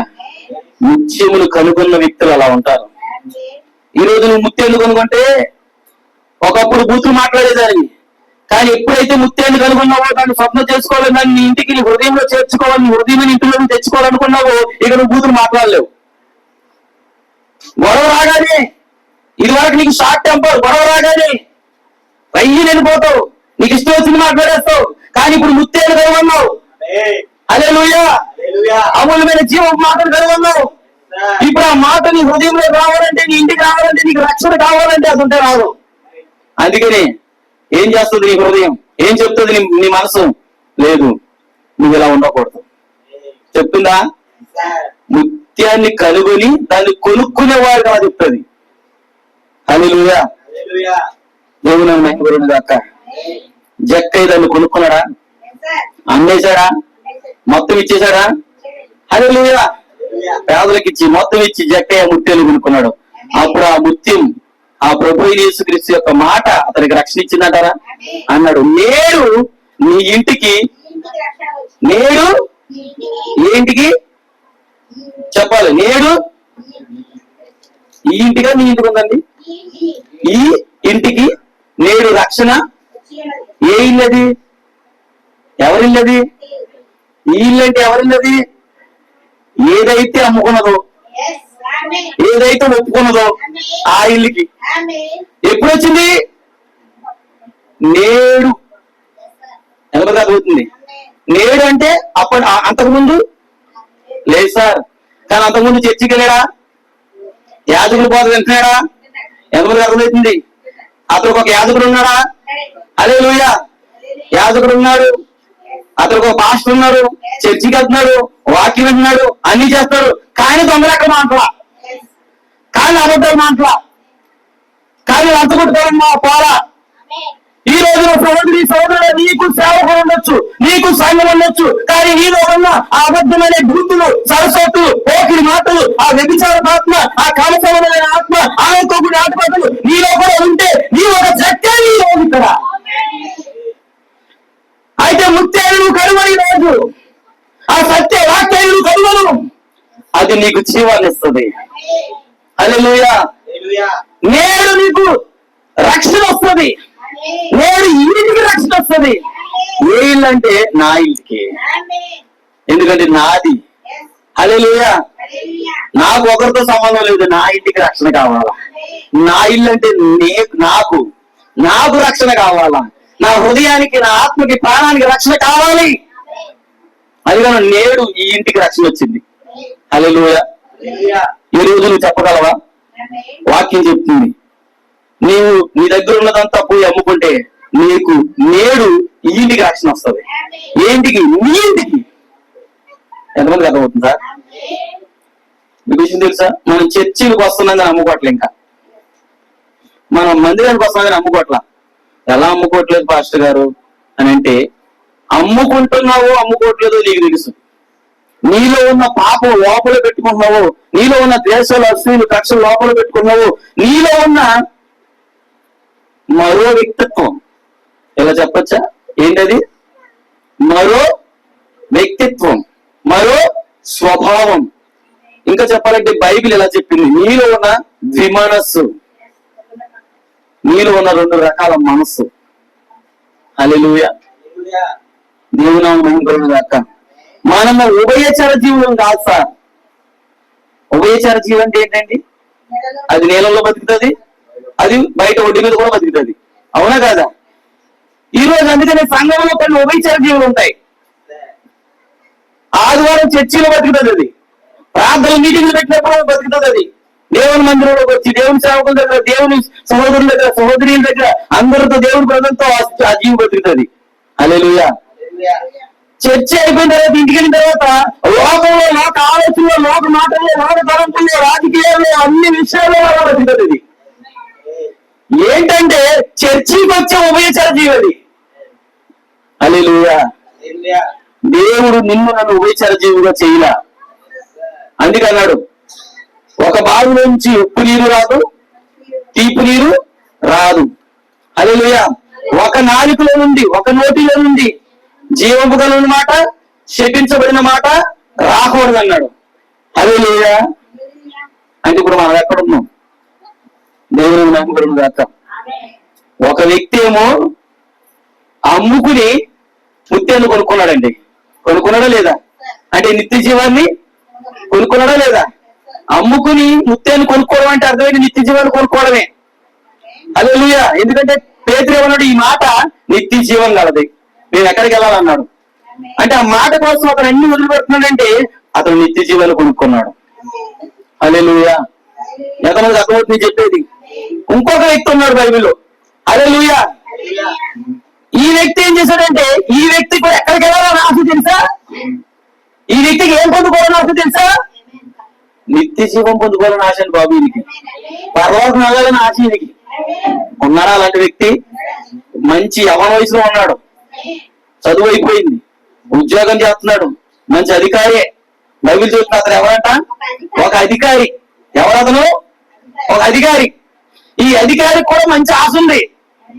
C: ముత్యములు కనుగొన్న వ్యక్తులు అలా ఉంటారు. ఈ రోజు నువ్వు ముత్యాలు కనుగొంటే, ఒకప్పుడు బూతులు మాట్లాడేదాన్ని, కానీ ఎప్పుడైతే ముత్యాన్ని కనుగొన్నావో, దాన్ని స్వప్నం చేసుకోవాలి, దాన్ని నీ ఇంటికి నీ హృదయంలో చేర్చుకోవాలి, నీ హృదయం ఇంటిలో తెచ్చుకోవాలనుకున్నావో, ఇక నువ్వు బూతులు మాట్లాడలేవు. గొడవ రాగానే, ఇది వరకు నీకు షార్ట్ టెంపర్, గొడవ రాగానే అయ్యి వెళ్ళిపోతావు, నీకు ఇష్టం వచ్చింది మాట్లాడేస్తావు. కానీ ఇప్పుడు ముత్యాలు కనుగొన్నావు. హల్లెలూయా. అమూల్యమైన జీవ మాటలు కనుగొన్నావు. ఇప్పుడు ఆ మాట నీ హృదయంలో రావాలంటే, నీ ఇంటికి రావాలంటే, నీకు రక్షణ కావాలంటే అది ఉంటే రాదు. అందుకని ఏం చేస్తుంది నీ హృదయం? ఏం చెప్తుంది నీ మనసు? లేదు, నువ్వు ఇలా ఉండకూడదు చెప్తుందా? ముత్యాన్ని కనుగొని దాన్ని కొనుక్కునేవాడు కాదు చెప్తుంది. హల్లెలూయా. దేవుని మహిమ దాకా. జక్కయ్య దాన్ని కొనుక్కున్నాడా? అమ్మేశాడా? మొత్తం ఇచ్చేశాడా? హల్లెలూయా. పేదలకు ఇచ్చి మొత్తం ఇచ్చి జక్కయ్య ముత్యాలు కొనుక్కున్నాడు. అప్పుడు ఆ ముత్యం, ఆ ప్రభువు యేసుక్రీస్తు యొక్క మాట అతనికి రక్షణ ఇచ్చిందంటారా? అన్నాడు, నేడు నీ ఇంటికి, నేడు ఏంటికి చెప్పాలి, నేడు ఈ ఇంటిగా నీ ఇంటికి ఉందండి, ఈ ఇంటికి నేడు రక్షణ. ఏ ఇల్లు అది? ఎవరిల్లది? ఈ ఇల్లు అంటే ఎవరిల్లది? ఏదైతే అమ్ముకున్నదో, ఏదైతే ఒప్పుకున్నదో ఆ ఇల్లుకి ఎప్పుడు వచ్చింది? నేడు. ఎంతమంది అర్థమవుతుంది? నేడు అంటే అప్పటి, అంతకుముందు లేదు సార్. కానీ అంతకుముందు చర్చికి వెళ్ళాడా? యాజకుడు బోధ వింటున్నాడా? ఎంతమంది అర్థమవుతుంది? అతనికి ఒక యాజకుడు ఉన్నాడా? హల్లెలూయా. యాజకుడు ఉన్నాడు, అతనికి ఒక పాస్టర్ ఉన్నాడు, చర్చికి వెళ్తున్నాడు, వాక్యం వింటున్నాడు, అన్ని చేస్తాడు. కానీ దొంగలెక్క మాటలా, కానీ అబద్ధాలు మాటలా, కానీ అంతకుట్టుకోవడం పోలా. ఈ రోజున సోదరుడు నీకు సేవకులు ఉండొచ్చు, నీకు సంఘం ఉండొచ్చు, కానీ నీలో ఉన్న ఆ అబద్ధమైన బూతులు, సరస్వతులు, పోకిరి మాటలు, ఆ వ్యభిచార ఆత్మ, ఆ కామసమైన ఆత్మ, ఆనందోకుడి ఆత్మలు నీలో కూడా ఉంటే నీ ఒక చక్కని ఇక్కడ. అయితే ముత్యాలు నువ్వు కనుగొని రోజు ఆ సత్య వాక్యాలు నువ్వు కనుగొను, అది నీకు జీవాన్ని ఇస్తుంది. హల్లెలూయా. నేడు నీకు రక్షణ వస్తుంది, నేడు ఇంటికి రక్షణ వస్తుంది. ఏ ఇల్లు అంటే నా ఇంటికి, ఎందుకంటే నాది. హల్లెలూయా. నాకు ఒకరితో సంబంధం లేదు, నా ఇంటికి రక్షణ కావాలా. నా ఇల్లు అంటే నాకు రక్షణ కావాలా. నా హృదయానికి, నా ఆత్మకి, ప్రాణానికి రక్షణ కావాలి. అందుకని నేడు ఈ ఇంటికి రక్షణ వచ్చింది. హల్లెలూయా. ఈ రోజు నువ్వు చెప్పగలవా? వాక్యం చెప్తుంది, నీవు నీ దగ్గర ఉన్నదంతా పోయి అమ్ముకుంటే నీకు నేడు ఈ ఇంటికి రక్షణ వస్తుంది. ఏంటికి? నీ ఇంటికి. ఎంతమందికి అర్థమవుతుందా? మీకు విషయం తెలుసా? మనం చర్చిలకు వస్తున్నదని అమ్ముకోవట్లే, ఇంకా మనం మందిరానికి వస్తున్నామని అమ్ముకోవట్లా. ఎలా అమ్ముకోవట్లేదు పాస్టర్ గారు అని అంటే, అమ్ముకుంటున్నావో అమ్ముకోవట్లేదో నీకు తెలుసు. నీలో ఉన్న పాపం లోపల పెట్టుకుంటున్నావు, నీలో ఉన్న దేశాలు, అసలు కక్షలు లోపల పెట్టుకున్నావు, నీలో ఉన్న మరో వ్యక్తిత్వం. ఎలా చెప్పచ్చా? ఏంటది? మరో వ్యక్తిత్వం, మరో స్వభావం. ఇంకా చెప్పాలంటే బైబిల్ ఎలా చెప్పింది? నీలో ఉన్న ద్విమనస్సు, నీలో ఉన్న 2 రకాల మనస్సు. హల్లెలూయా. దేవుని మహిమ గాక. మనము ఉభయచర జీవులం కాదు సార్. ఉభయచర జీవం అంటే ఏంటండి? అది నేలలో బతుకుతుంది, అది బయట ఒడ్డు మీద కూడా బతుకుతుంది. అవునా కాదా? ఈ రోజు అందుకని సంఘంలో కొన్ని ఉభయచర జీవులు ఉంటాయి. ఆదివారం చర్చిలో బతుకుతుంది అది, ప్రార్థన మీటింగ్లు పెట్టినప్పుడు బతుకుతుంది అది, దేవుని మందిరంలోకి వచ్చి దేవుని సేవకుల దగ్గర, దేవుని సహోదరుల దగ్గర, సహోదరుల దగ్గర అందరితో దేవుని ప్రజలతో ఆ జీవి బతుకుతుంది. హల్లెలూయా. చర్చ అయిపోయిన తర్వాత ఇంటికి వెళ్ళిన తర్వాత లోకంలో, లోక ఆలోచనలో, లోక మాటల్లో, లోక తలంపుల్లో, రాజకీయాల్లో అన్ని విషయాల్లో బతుకుతుంది ఇది. ఏంటంటే చర్చికి వచ్చే ఉభయచర జీవి అది. హల్లెలూయా. దేవుడు నిన్ను నన్ను ఉభయచర జీవుగా చేయలా. అందుకన్నాడు, ఒక బావి నుంచి ఉప్పు నీరు రాదు, తీపి నీరు రాదు. హల్లెలూయా. ఒక నాలుకలో నుండి, ఒక నోటిలో నుండి జీవము కలిగిన మాట, శపించబడిన మాట రాకూడదు అన్నాడు. హల్లెలూయా. అంటే ఇప్పుడు మనం ఎక్కడున్నాం? దేవుని నమ్మకం కాక ఒక వ్యక్తి ఏమో అమ్ముకుని ముత్యాన్ని కొనుక్కున్నాడండి. కొనుక్కున్నాడా లేదా? అంటే నిత్య జీవాన్ని కొనుక్కున్నాడా లేదా? అమ్ముకుని ముత్యాన్ని కొనుక్కోవడం అంటే అర్థమైంది నిత్య జీవాన్ని కొనుక్కోవడమే. హల్లెలూయా. ఎందుకంటే పేతురు ఏమన్నాడు? ఈ మాట నిత్య జీవం కలది, నేను ఎక్కడికి వెళ్ళాలన్నాడు. అంటే ఆ మాట కోసం అతను అన్ని వదిలిపెడుతున్నాడంటే అతను నిత్య జీవాన్ని కొనుక్కున్నాడు. హల్లెలూయా. ఎంతమంది అర్థమవుతుంది చెప్పేది? ఇంకొక వ్యక్తి ఉన్నాడు బైబిల్లో. హల్లెలూయా. ఈ వ్యక్తి ఏం చేశాడంటే, ఈ వ్యక్తి కూడా ఎక్కడికి వెళ్ళాలని ఆశ తెలుసా? ఈ వ్యక్తికి ఏం పొందుకోవాలని ఆశ తెలుసా? నిత్య జీవం పొందుకోవాలని ఆశ అండి బాబు. ఈయనకి పరలోకం వెళ్ళాలని ఆశ ఈయనకి. ఉన్నాడా అలాంటి వ్యక్తి? మంచి యవ్వన వయసులో ఉన్నాడు, చదువు అయిపోయింది, ఉద్యోగం చేస్తున్నాడు, మంచి అధికారి. బైబిల్ చెప్తున్నా అతను ఎవరంట? ఒక అధికారి. ఎవరతను? ఒక అధికారి. ఈ అధికారికి కూడా మంచి ఆశ ఉంది,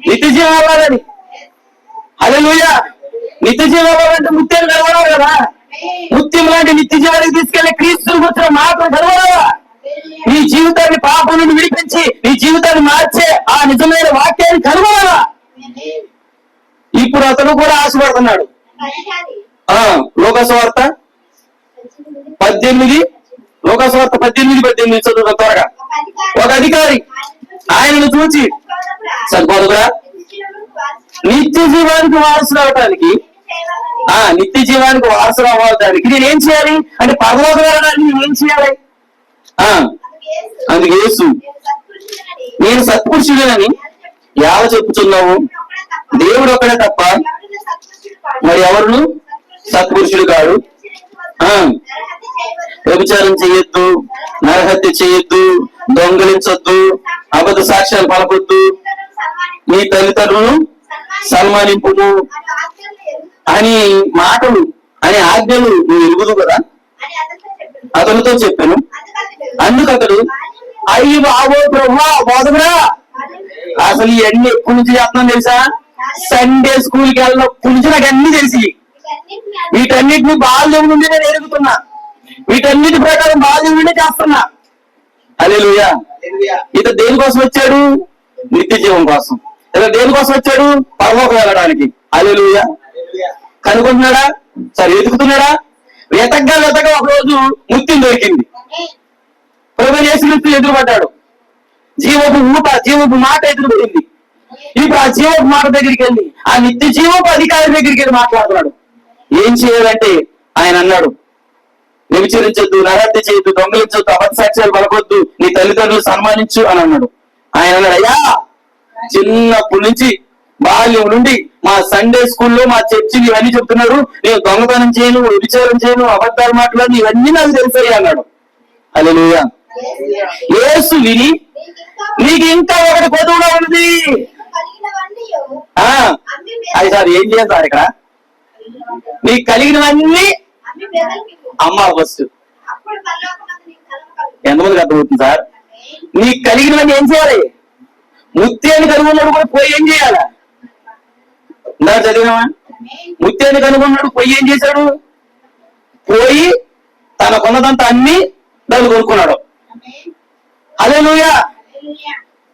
C: నిత్య జీవం అవ్వాలని. హల్లెలూయా. నిత్య జీవం అవ్వాలంటే ముత్యాలు కలవడాలి కదా. ముత్యం లాంటి నిత్య జీవానికి తీసుకెళ్లి క్రీస్తులకు వచ్చిన మాటలు కలవడాలా? నీ జీవితాన్ని పాపం నుండి విడిపించి నీ జీవితాన్ని మార్చే ఆ నిజమైన వాక్యాన్ని కలవడాలా? ఇప్పుడు అతను కూడా ఆశపడుతున్నాడు. లోకసువార్త 18, లోకసువార్త 18 చదువుతాం త్వరగా. ఒక అధికారి ఆయనను చూచి, సద్బోధకుడా, నిత్య జీవానికి వారసులు అవడానికి, నిత్య జీవానికి వారసులు అవ్వడానికి నేనేం చేయాలి అంటే, పరలోకం వెళ్ళడానికి నేనేం చేయాలి? అందుకు యేసు, నేను సత్పురుషుడేనని ఎలా చెప్పుచున్నావు? దేవుడు ఒక్కడే తప్ప మరి ఎవరు సత్పురుషుడు కాడు. వ్యభిచారం చేయొద్దు, నరహత్య చేయొద్దు, దొంగలించొద్దు, అబద్ధ సాక్ష్యాలు పలకొద్దు, నీ తల్లిదండ్రులను సన్మానింపు అని మాటలు, అని ఆజ్ఞలు నువ్వు ఎరుగుదు కదా అతనితో చెప్పాను. అందుకు అతడు, అయ్యి బాబో ప్రభా బోధకురా, అసలు ఇవన్నీ ఎప్పటి నుంచి చేస్తున్నాను తెలుసా? సండే స్కూల్కి వెళ్ళినప్పటి నుంచి నాకు అన్ని తెలిసి, వీటన్నిటిని బాల్యం నుండి నేను ఎరుగుతున్నా, వీటన్నిటి ప్రకారం బాల్యం నుండి చేస్తున్నా. హల్లెలూయా. ఇతను దేనికోసం వచ్చాడు? నిత్య జీవం కోసం. ఇతను దేనికోసం వచ్చాడు? పరలోకం వెళ్ళడానికి. హల్లెలూయా. కనుకుంటున్నాడా? సరే వెతుకుతున్నాడా? వెతకగా ఒక రోజు ముత్యం దొరికింది. ప్రభువు యేసుక్రీస్తు ఎదురుపడ్డాడు. జీవపు ఊట, జీవపు మాట ఎదురుపడింది. ఇప్పుడు ఆ జీవపు మాట దగ్గరికి వెళ్ళి ఆ నిత్య జీవపు అధికారి దగ్గరికి వెళ్ళి మాట్లాడుతున్నాడు. ఏం చేయాలంటే ఆయన అన్నాడు, వ్యభిచరించొద్దు, నరహత్య చేయొద్దు, దొంగలించొద్దు, అబద్ధ సాక్ష్యాలు పలకొద్దు, నీ తల్లిదండ్రులు సన్మానించు అని అన్నాడు. ఆయన అన్నాడు, అయ్యా చిన్నప్పటి నుంచి బాల్యం నుండి మా సండే స్కూల్లో మా చర్చిలు ఇవన్నీ చెప్తున్నారు, నేను దొంగతనం చేయను, వ్యభిచారం చేయను, అబద్ధాలు మాట్లాడను, ఇవన్నీ నాకు తెలుసయ్యా అన్నాడు. హల్లెలూయా. యేసు విని, నీకు ఇంకా ఒకటి కొదువుగా ఉంది. అది సార్ ఏం చేయాలి సార్ ఇక్కడ? నీకు కలిగినవన్నీ అమ్మ ఫస్ట్. ఎంతమందికి అర్థమవుతుంది సార్? నీకు కలిగినవన్నీ ఏం చేయాలి? ముత్యాన్ని కనుగొన్నాడు కూడా పోయి ఏం చేయాలా? ఇందా చదివినావా? ముత్యాన్ని కనుగొన్నాడు పోయి ఏం చేశాడు? పోయి తనకున్నదంతా అన్ని దాన్ని కొనుక్కున్నాడు. హల్లెలూయా.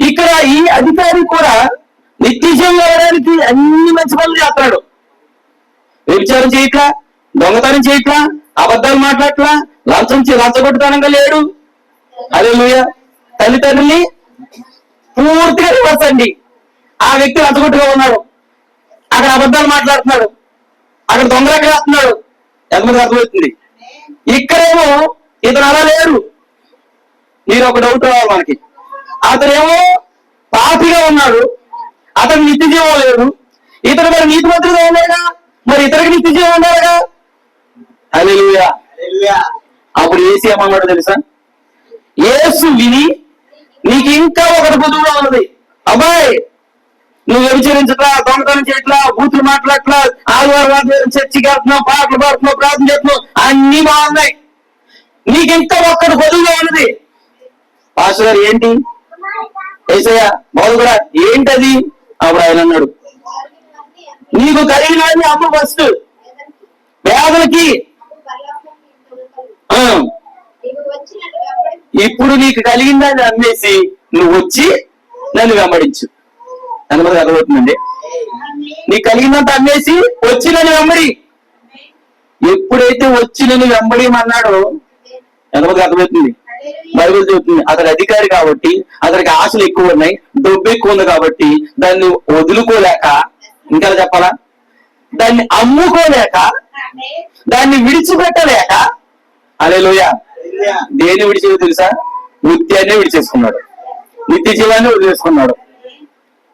C: ఇక్కడ ఈ అధికారి కూడా నిత్య జీవం వెళ్ళడానికి అన్ని మంచి పనులు చేస్తున్నాడు. వ్యభిచారం చేయట్లా, దొంగతనం చేయట్లా, అబద్ధాలు మాట్లాడట్లా, లంచగొట్టుతనంగా లేడు. హల్లెలూయా. తల్లిదండ్రుల్ని పూర్తిగా రివర్స్ అండి. ఆ వ్యక్తి లంచగొట్టుగా ఉన్నాడు. అక్కడ అబద్ధాలు మాట్లాడుతున్నాడు, అక్కడ దొంగలెక్క వేస్తున్నాడు. ఎంతమంది అర్థమవుతుంది? ఇక్కడేమో ఇతను అలా లేరు. మీరు ఒక డౌట్ రావాలి మనకి. అతనేమో పాపిగా ఉన్నాడు, అతను నిత్య జీవం లేదు. ఇతను మరి నీతిమంతుడుగా ఉన్నాడుగా, మరి ఇతనికి నిత్య జీవం ఉండాలిగా. హల్లెలూయా.
B: హల్లెలూయా.
C: అప్పుడు యేసు ఏమన్నాడు తెలుసా? యేసు విని నీకు ఇంకా ఒకటి పొదువుగా ఉన్నది. అబ్బాయి, నువ్వు వ్యభిచరించట్లా, దొంగతనం చేయట్లా, బూతులు మాట్లాడట్లా, ఆదివారం చర్చికి వెళ్తున్నావు, పాటలు పాడుతున్నావు, ప్రార్థన చేస్తున్నావు, అన్ని బాగున్నాయి. నీకు ఇంకా ఒక్కటి పొదువుగా ఉన్నది. పాస్టర్ గారు ఏంటి? ఏసయ్య బాగు కూడా ఏంటది? అప్పుడు ఆయన అన్నాడు, నీకు కలిగినది అమ్మ ఫస్ట్ పేదలకి. ఇప్పుడు నీకు కలిగిందని అమ్మేసి నువ్వు వచ్చి నన్ను వెంబడించు. ఎంతమంది అర్థమవుతుందండి? నీకు కలిగిందంత అమ్మేసి వచ్చి నన్ను వెంబడి. ఎప్పుడైతే వచ్చి నన్ను వెంబడిమన్నాడో ఎంతమంది అర్థమవుతుంది? బైబిల్ చెబుతుంది అతని అధికారి కాబట్టి, అతనికి ఆశలు ఎక్కువ ఉన్నాయి, డబ్బు ఎక్కువ ఉంది కాబట్టి దాన్ని వదులుకోలేక, ఇంకా చెప్పాలా, దాన్ని అమ్ముకోలేక, దాన్ని విడిచిపెట్టలేక, హల్లెలూయా, దేన్ని విడిచేది తెలుసా? నిత్యాన్ని విడిచేసుకున్నాడు, నిత్య జీవాన్ని వదిలేసుకున్నాడు.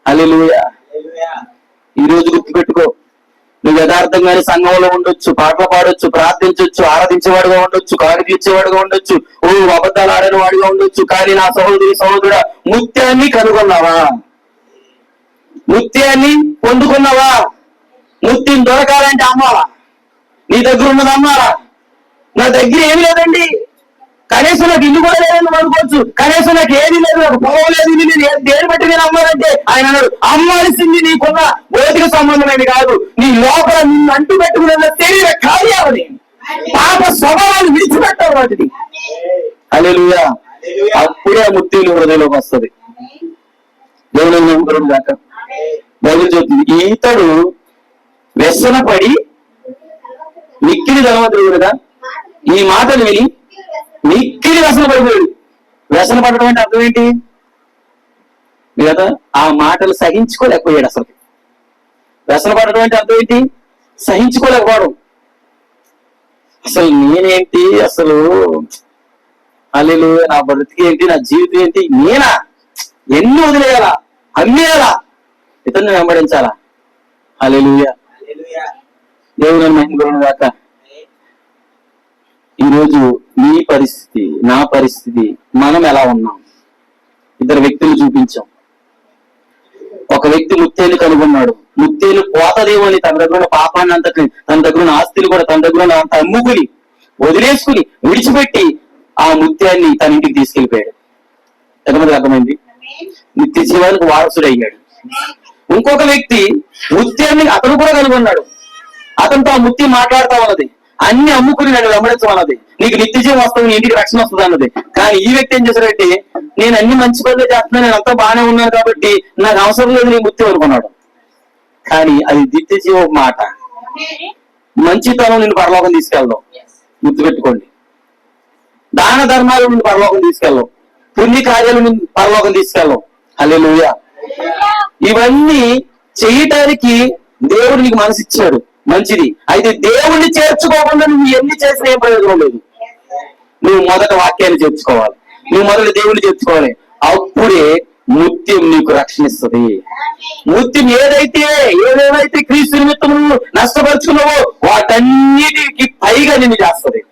C: హల్లెలూయా. ఈ రోజు గుర్తుపెట్టుకో, నువ్వు యథార్థంగానే సంఘంలో ఉండొచ్చు, పాటలు పాడొచ్చు, ప్రార్థించవచ్చు, ఆరాధించేవాడుగా ఉండొచ్చు, కారు తీర్చేవాడుగా ఉండొచ్చు, అబద్ధాలు ఆడని వాడిగా ఉండొచ్చు. కానీ నా సహోదరి సహోదరుడా, ముత్యాన్ని కనుగొన్నావా? ముత్యాన్ని పొందుకున్నావా? ముత్యం దొరకాలంటే అమ్మావా? నీ దగ్గర ఉన్నది అమ్మాలా? నా దగ్గర ఏమి లేదండి, కనీసం నాకు ఇల్లు కూడా లేదని అనుకోవచ్చు, కనీసం నాకు ఏది లేదు, నాకు పొలం లేదు, దేని బట్టి నేను అమ్మాలంటే ఆయన అన్నాడు, అమ్మాల్సింది నీకున్న భౌతిక సంబంధమైనది కాదు, నీ లోపల నిన్ను అంటు పెట్టుకున్న శరీర కార్యాలని, పాప స్వభావాన్ని విడిచిపెట్టాలి వాటిని. హల్లెలూయా. అప్పుడే ఆ ముత్యం హృదయంలోకి వస్తుంది. దేవుని నమ్ముకున్నాడు కాక. బైబిల్ చెప్తుంది, ఈతడు వ్యసనపడి మిక్కిలి ధనవంతుడు కదా, ఈ మాటలు విని మిక్కిలి వ్యసన పడిపోయాడు. వ్యసన పడడం అంటే అర్థం ఏంటి కదా? ఆ మాటలు సహించుకోలేకపోయాడు. అసలు వ్యసన పడడం అంటే అర్థం ఏంటి? సహించుకోలేకపోవడం. అసలు నేనేంటి, అసలు అల్లెలు నా బ్రతికి ఏంటి, నా జీవితం ఏంటి, నేనా ఎన్ని వదిలేయాలా, అమ్మేయాలా, ఇతన్ని వెంబడించాలా? హల్లెలూయా. దేవుని మహిమ దాకా. ఈరోజు నీ పరిస్థితి, నా పరిస్థితి, మనం ఎలా ఉన్నాం? ఇద్దరు వ్యక్తులు చూపించాం. ఒక వ్యక్తి ముత్తేలు కనుగొన్నాడు. ముత్తేలు పోతదేమో అని తన దగ్గర ఉన్న పాపాన్ని అంతటి, తన దగ్గర ఉన్న ఆస్తిని కూడా, తన దగ్గర ఉన్న అంత అమ్ముకుని వదిలేసుకుని విడిచిపెట్టి ఆ ముత్యాన్ని తన ఇంటికి తీసుకెళ్లిపోయాడు. ఎంతమంది అర్థమైంది? నిత్య జీవానికి వారసుడు అయ్యాడు. ఇంకొక వ్యక్తి ముత్యాన్ని అతను కూడా కనుగొన్నాడు. అతనితో ఆ ముత్యం మాట్లాడుతూ ఉన్నది, అన్ని అమ్ముకుని నన్ను వెంబడించమన్నది, నీకు నిత్య జీవం వస్తుంది, నీ ఇంటికి రక్షణ వస్తుంది అన్నది. కానీ ఈ వ్యక్తి ఏం చేశాడంటే, నేను అన్ని మంచి పనులు చేస్తున్నాను, నేను అంతా బాగానే ఉన్నాను కాబట్టి నాకు అవసరం లేదు నీ ముత్యం అనుకున్నాడు. కానీ అది నిత్య జీవం మాట. మంచితనం నిన్ను పరలోకం తీసుకెళ్దాం, గుర్తుపెట్టుకోండి. దాన ధర్మాలు నిన్ను పరలోకం తీసుకెళ్దాం, పుణ్య కార్యాలు నిన్ను పరలోకం తీసుకెళ్దాం. హల్లెలూయా. ఇవన్నీ చేయటానికి దేవుడు నీకు మనసు ఇచ్చాడు, మంచిది. అయితే దేవుణ్ణి చేర్చుకోకుండా నువ్వు ఎన్ని చేసినా ఏం ప్రయోజనం లేదు. నువ్వు మొదట వాక్యాన్ని చేర్చుకోవాలి, నువ్వు మొదట దేవుణ్ణి చేర్చుకోవాలి. అప్పుడే ముత్యం నీకు రక్షణ ఇస్తుంది. ముత్యం ఏదేమైతే క్రీస్తు నిమిత్తం నువ్వు నష్టపరుచుకున్నావో వాటన్నిటికి పైగా నిన్ను చేస్తుంది.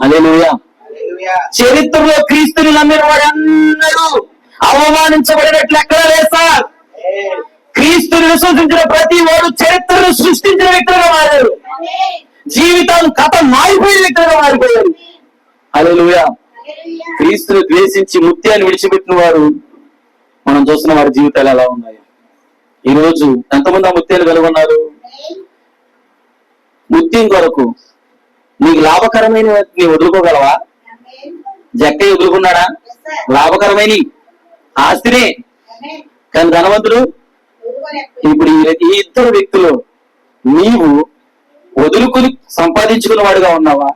C: హల్లెలూయా. చరిత్రలో క్రీస్తుని నమ్మిన వాడందరూ అవమానించబడినట్లు ఎక్కడా లేదు సార్. క్రీస్తుని విశ్వసించిన ప్రతి వాడు చరిత్రను సృష్టించిన వ్యక్తులుగా మారారు, జీవితాలు కథ మారిపోయిన వ్యక్తులుగా మారిపోయారు. హల్లెలూయా. క్రీస్తుని ద్వేషించి ముత్యాన్ని విడిచిపెట్టిన వారు మనం చూస్తున్న వారి జీవితాలు ఎలా ఉన్నాయి. ఈ రోజు ఎంతమంది ఆ ముత్యాలు కనుగొన్నారు? ముత్యం కొరకు నీకు లాభకరమైన నీ వదులుకోగలవా? జక్కయ్య వదులుకున్నాడా? లాభకరమైన ఆస్తినే. కానీ ధనవంతుడు ఇప్పుడు ఈ ఇద్దరు వ్యక్తులు నీవు వదులుకుని సంపాదించుకున్న వాడుగా ఉన్నావా?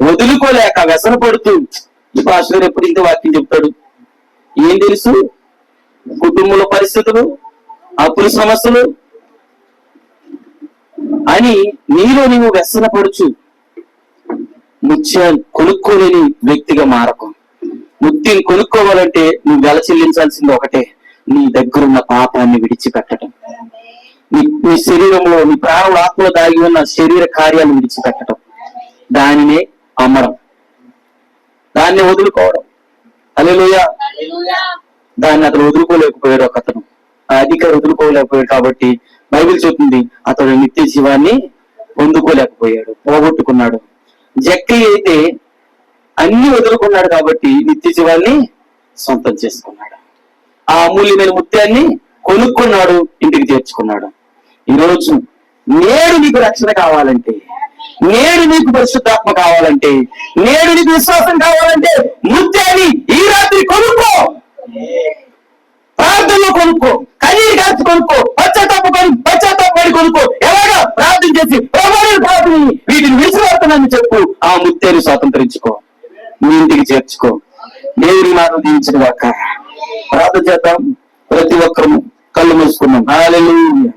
C: వదులుకోలేక వ్యసన పడుతూ, ఈ పాస్టర్ ఎప్పుడు ఇంత వాక్యం చెప్తాడు, ఏం తెలుసు, కుటుంబంలో పరిస్థితులు, అప్పుల సమస్యలు, అని నీలో నీవు వ్యసనపడుచు ముత్యాన్ని కొనుక్కోలేని వ్యక్తిగా మారకు. ముత్తిని కొనుక్కోవాలంటే నువ్వు వెల చెల్లించాల్సింది ఒకటే, నీ దగ్గరున్న పాపాన్ని విడిచిపెట్టడం. నీ శరీరంలో, నీ ప్రాణుల ఆత్మలో దాగి ఉన్న శరీర కార్యాలను విడిచిపెట్టడం, దానినే అమ్మడం, దాన్ని వదులుకోవడం. హల్లెలూయా. దాన్ని అతను వదులుకోలేకపోయాడు. ఒక అతను ఆ అధికారి వదులుకోలేకపోయాడు కాబట్టి బైబిల్ చెప్తుంది అతడు నిత్య జీవాన్ని పొందుకోలేకపోయాడు, పోగొట్టుకున్నాడు. జక్కయ్య అయితే అన్ని వదులుకున్నాడు కాబట్టి నిత్య జీవాన్ని సొంతం చేసుకున్నాడు. ఆ అమూల్యమైన ముత్యాన్ని కొనుక్కున్నాడు, ఇంటికి చేర్చుకున్నాడు. ఈరోజు నేడు నీకు రక్షణ కావాలంటే, నేడు నీకు పరిశుద్ధాత్మ కావాలంటే, నేడు నీకు విశ్వాసం కావాలంటే ముత్యాన్ని ఈ రాత్రి కొనుక్కో. ప్రార్థనలో కొనుక్కో, కన్నీరు కాచి కొనుక్కో, పశ్చాత్తాపడి కొనుక్కో. ఎలాగా? ప్రార్థన చేసి ప్రార్థన వీటిని విశ్వాసనని చెప్పు. ఆ ముత్యాన్ని స్వాతంత్రించుకో, నీ ఇంటికి చేర్చుకో. దేవుని మాట దీవించిన వాక. ప్రార్థన చేద్దాం. ప్రతి ఒక్కరూ కళ్ళు మూసుకున్నాం. హల్లెలూయా.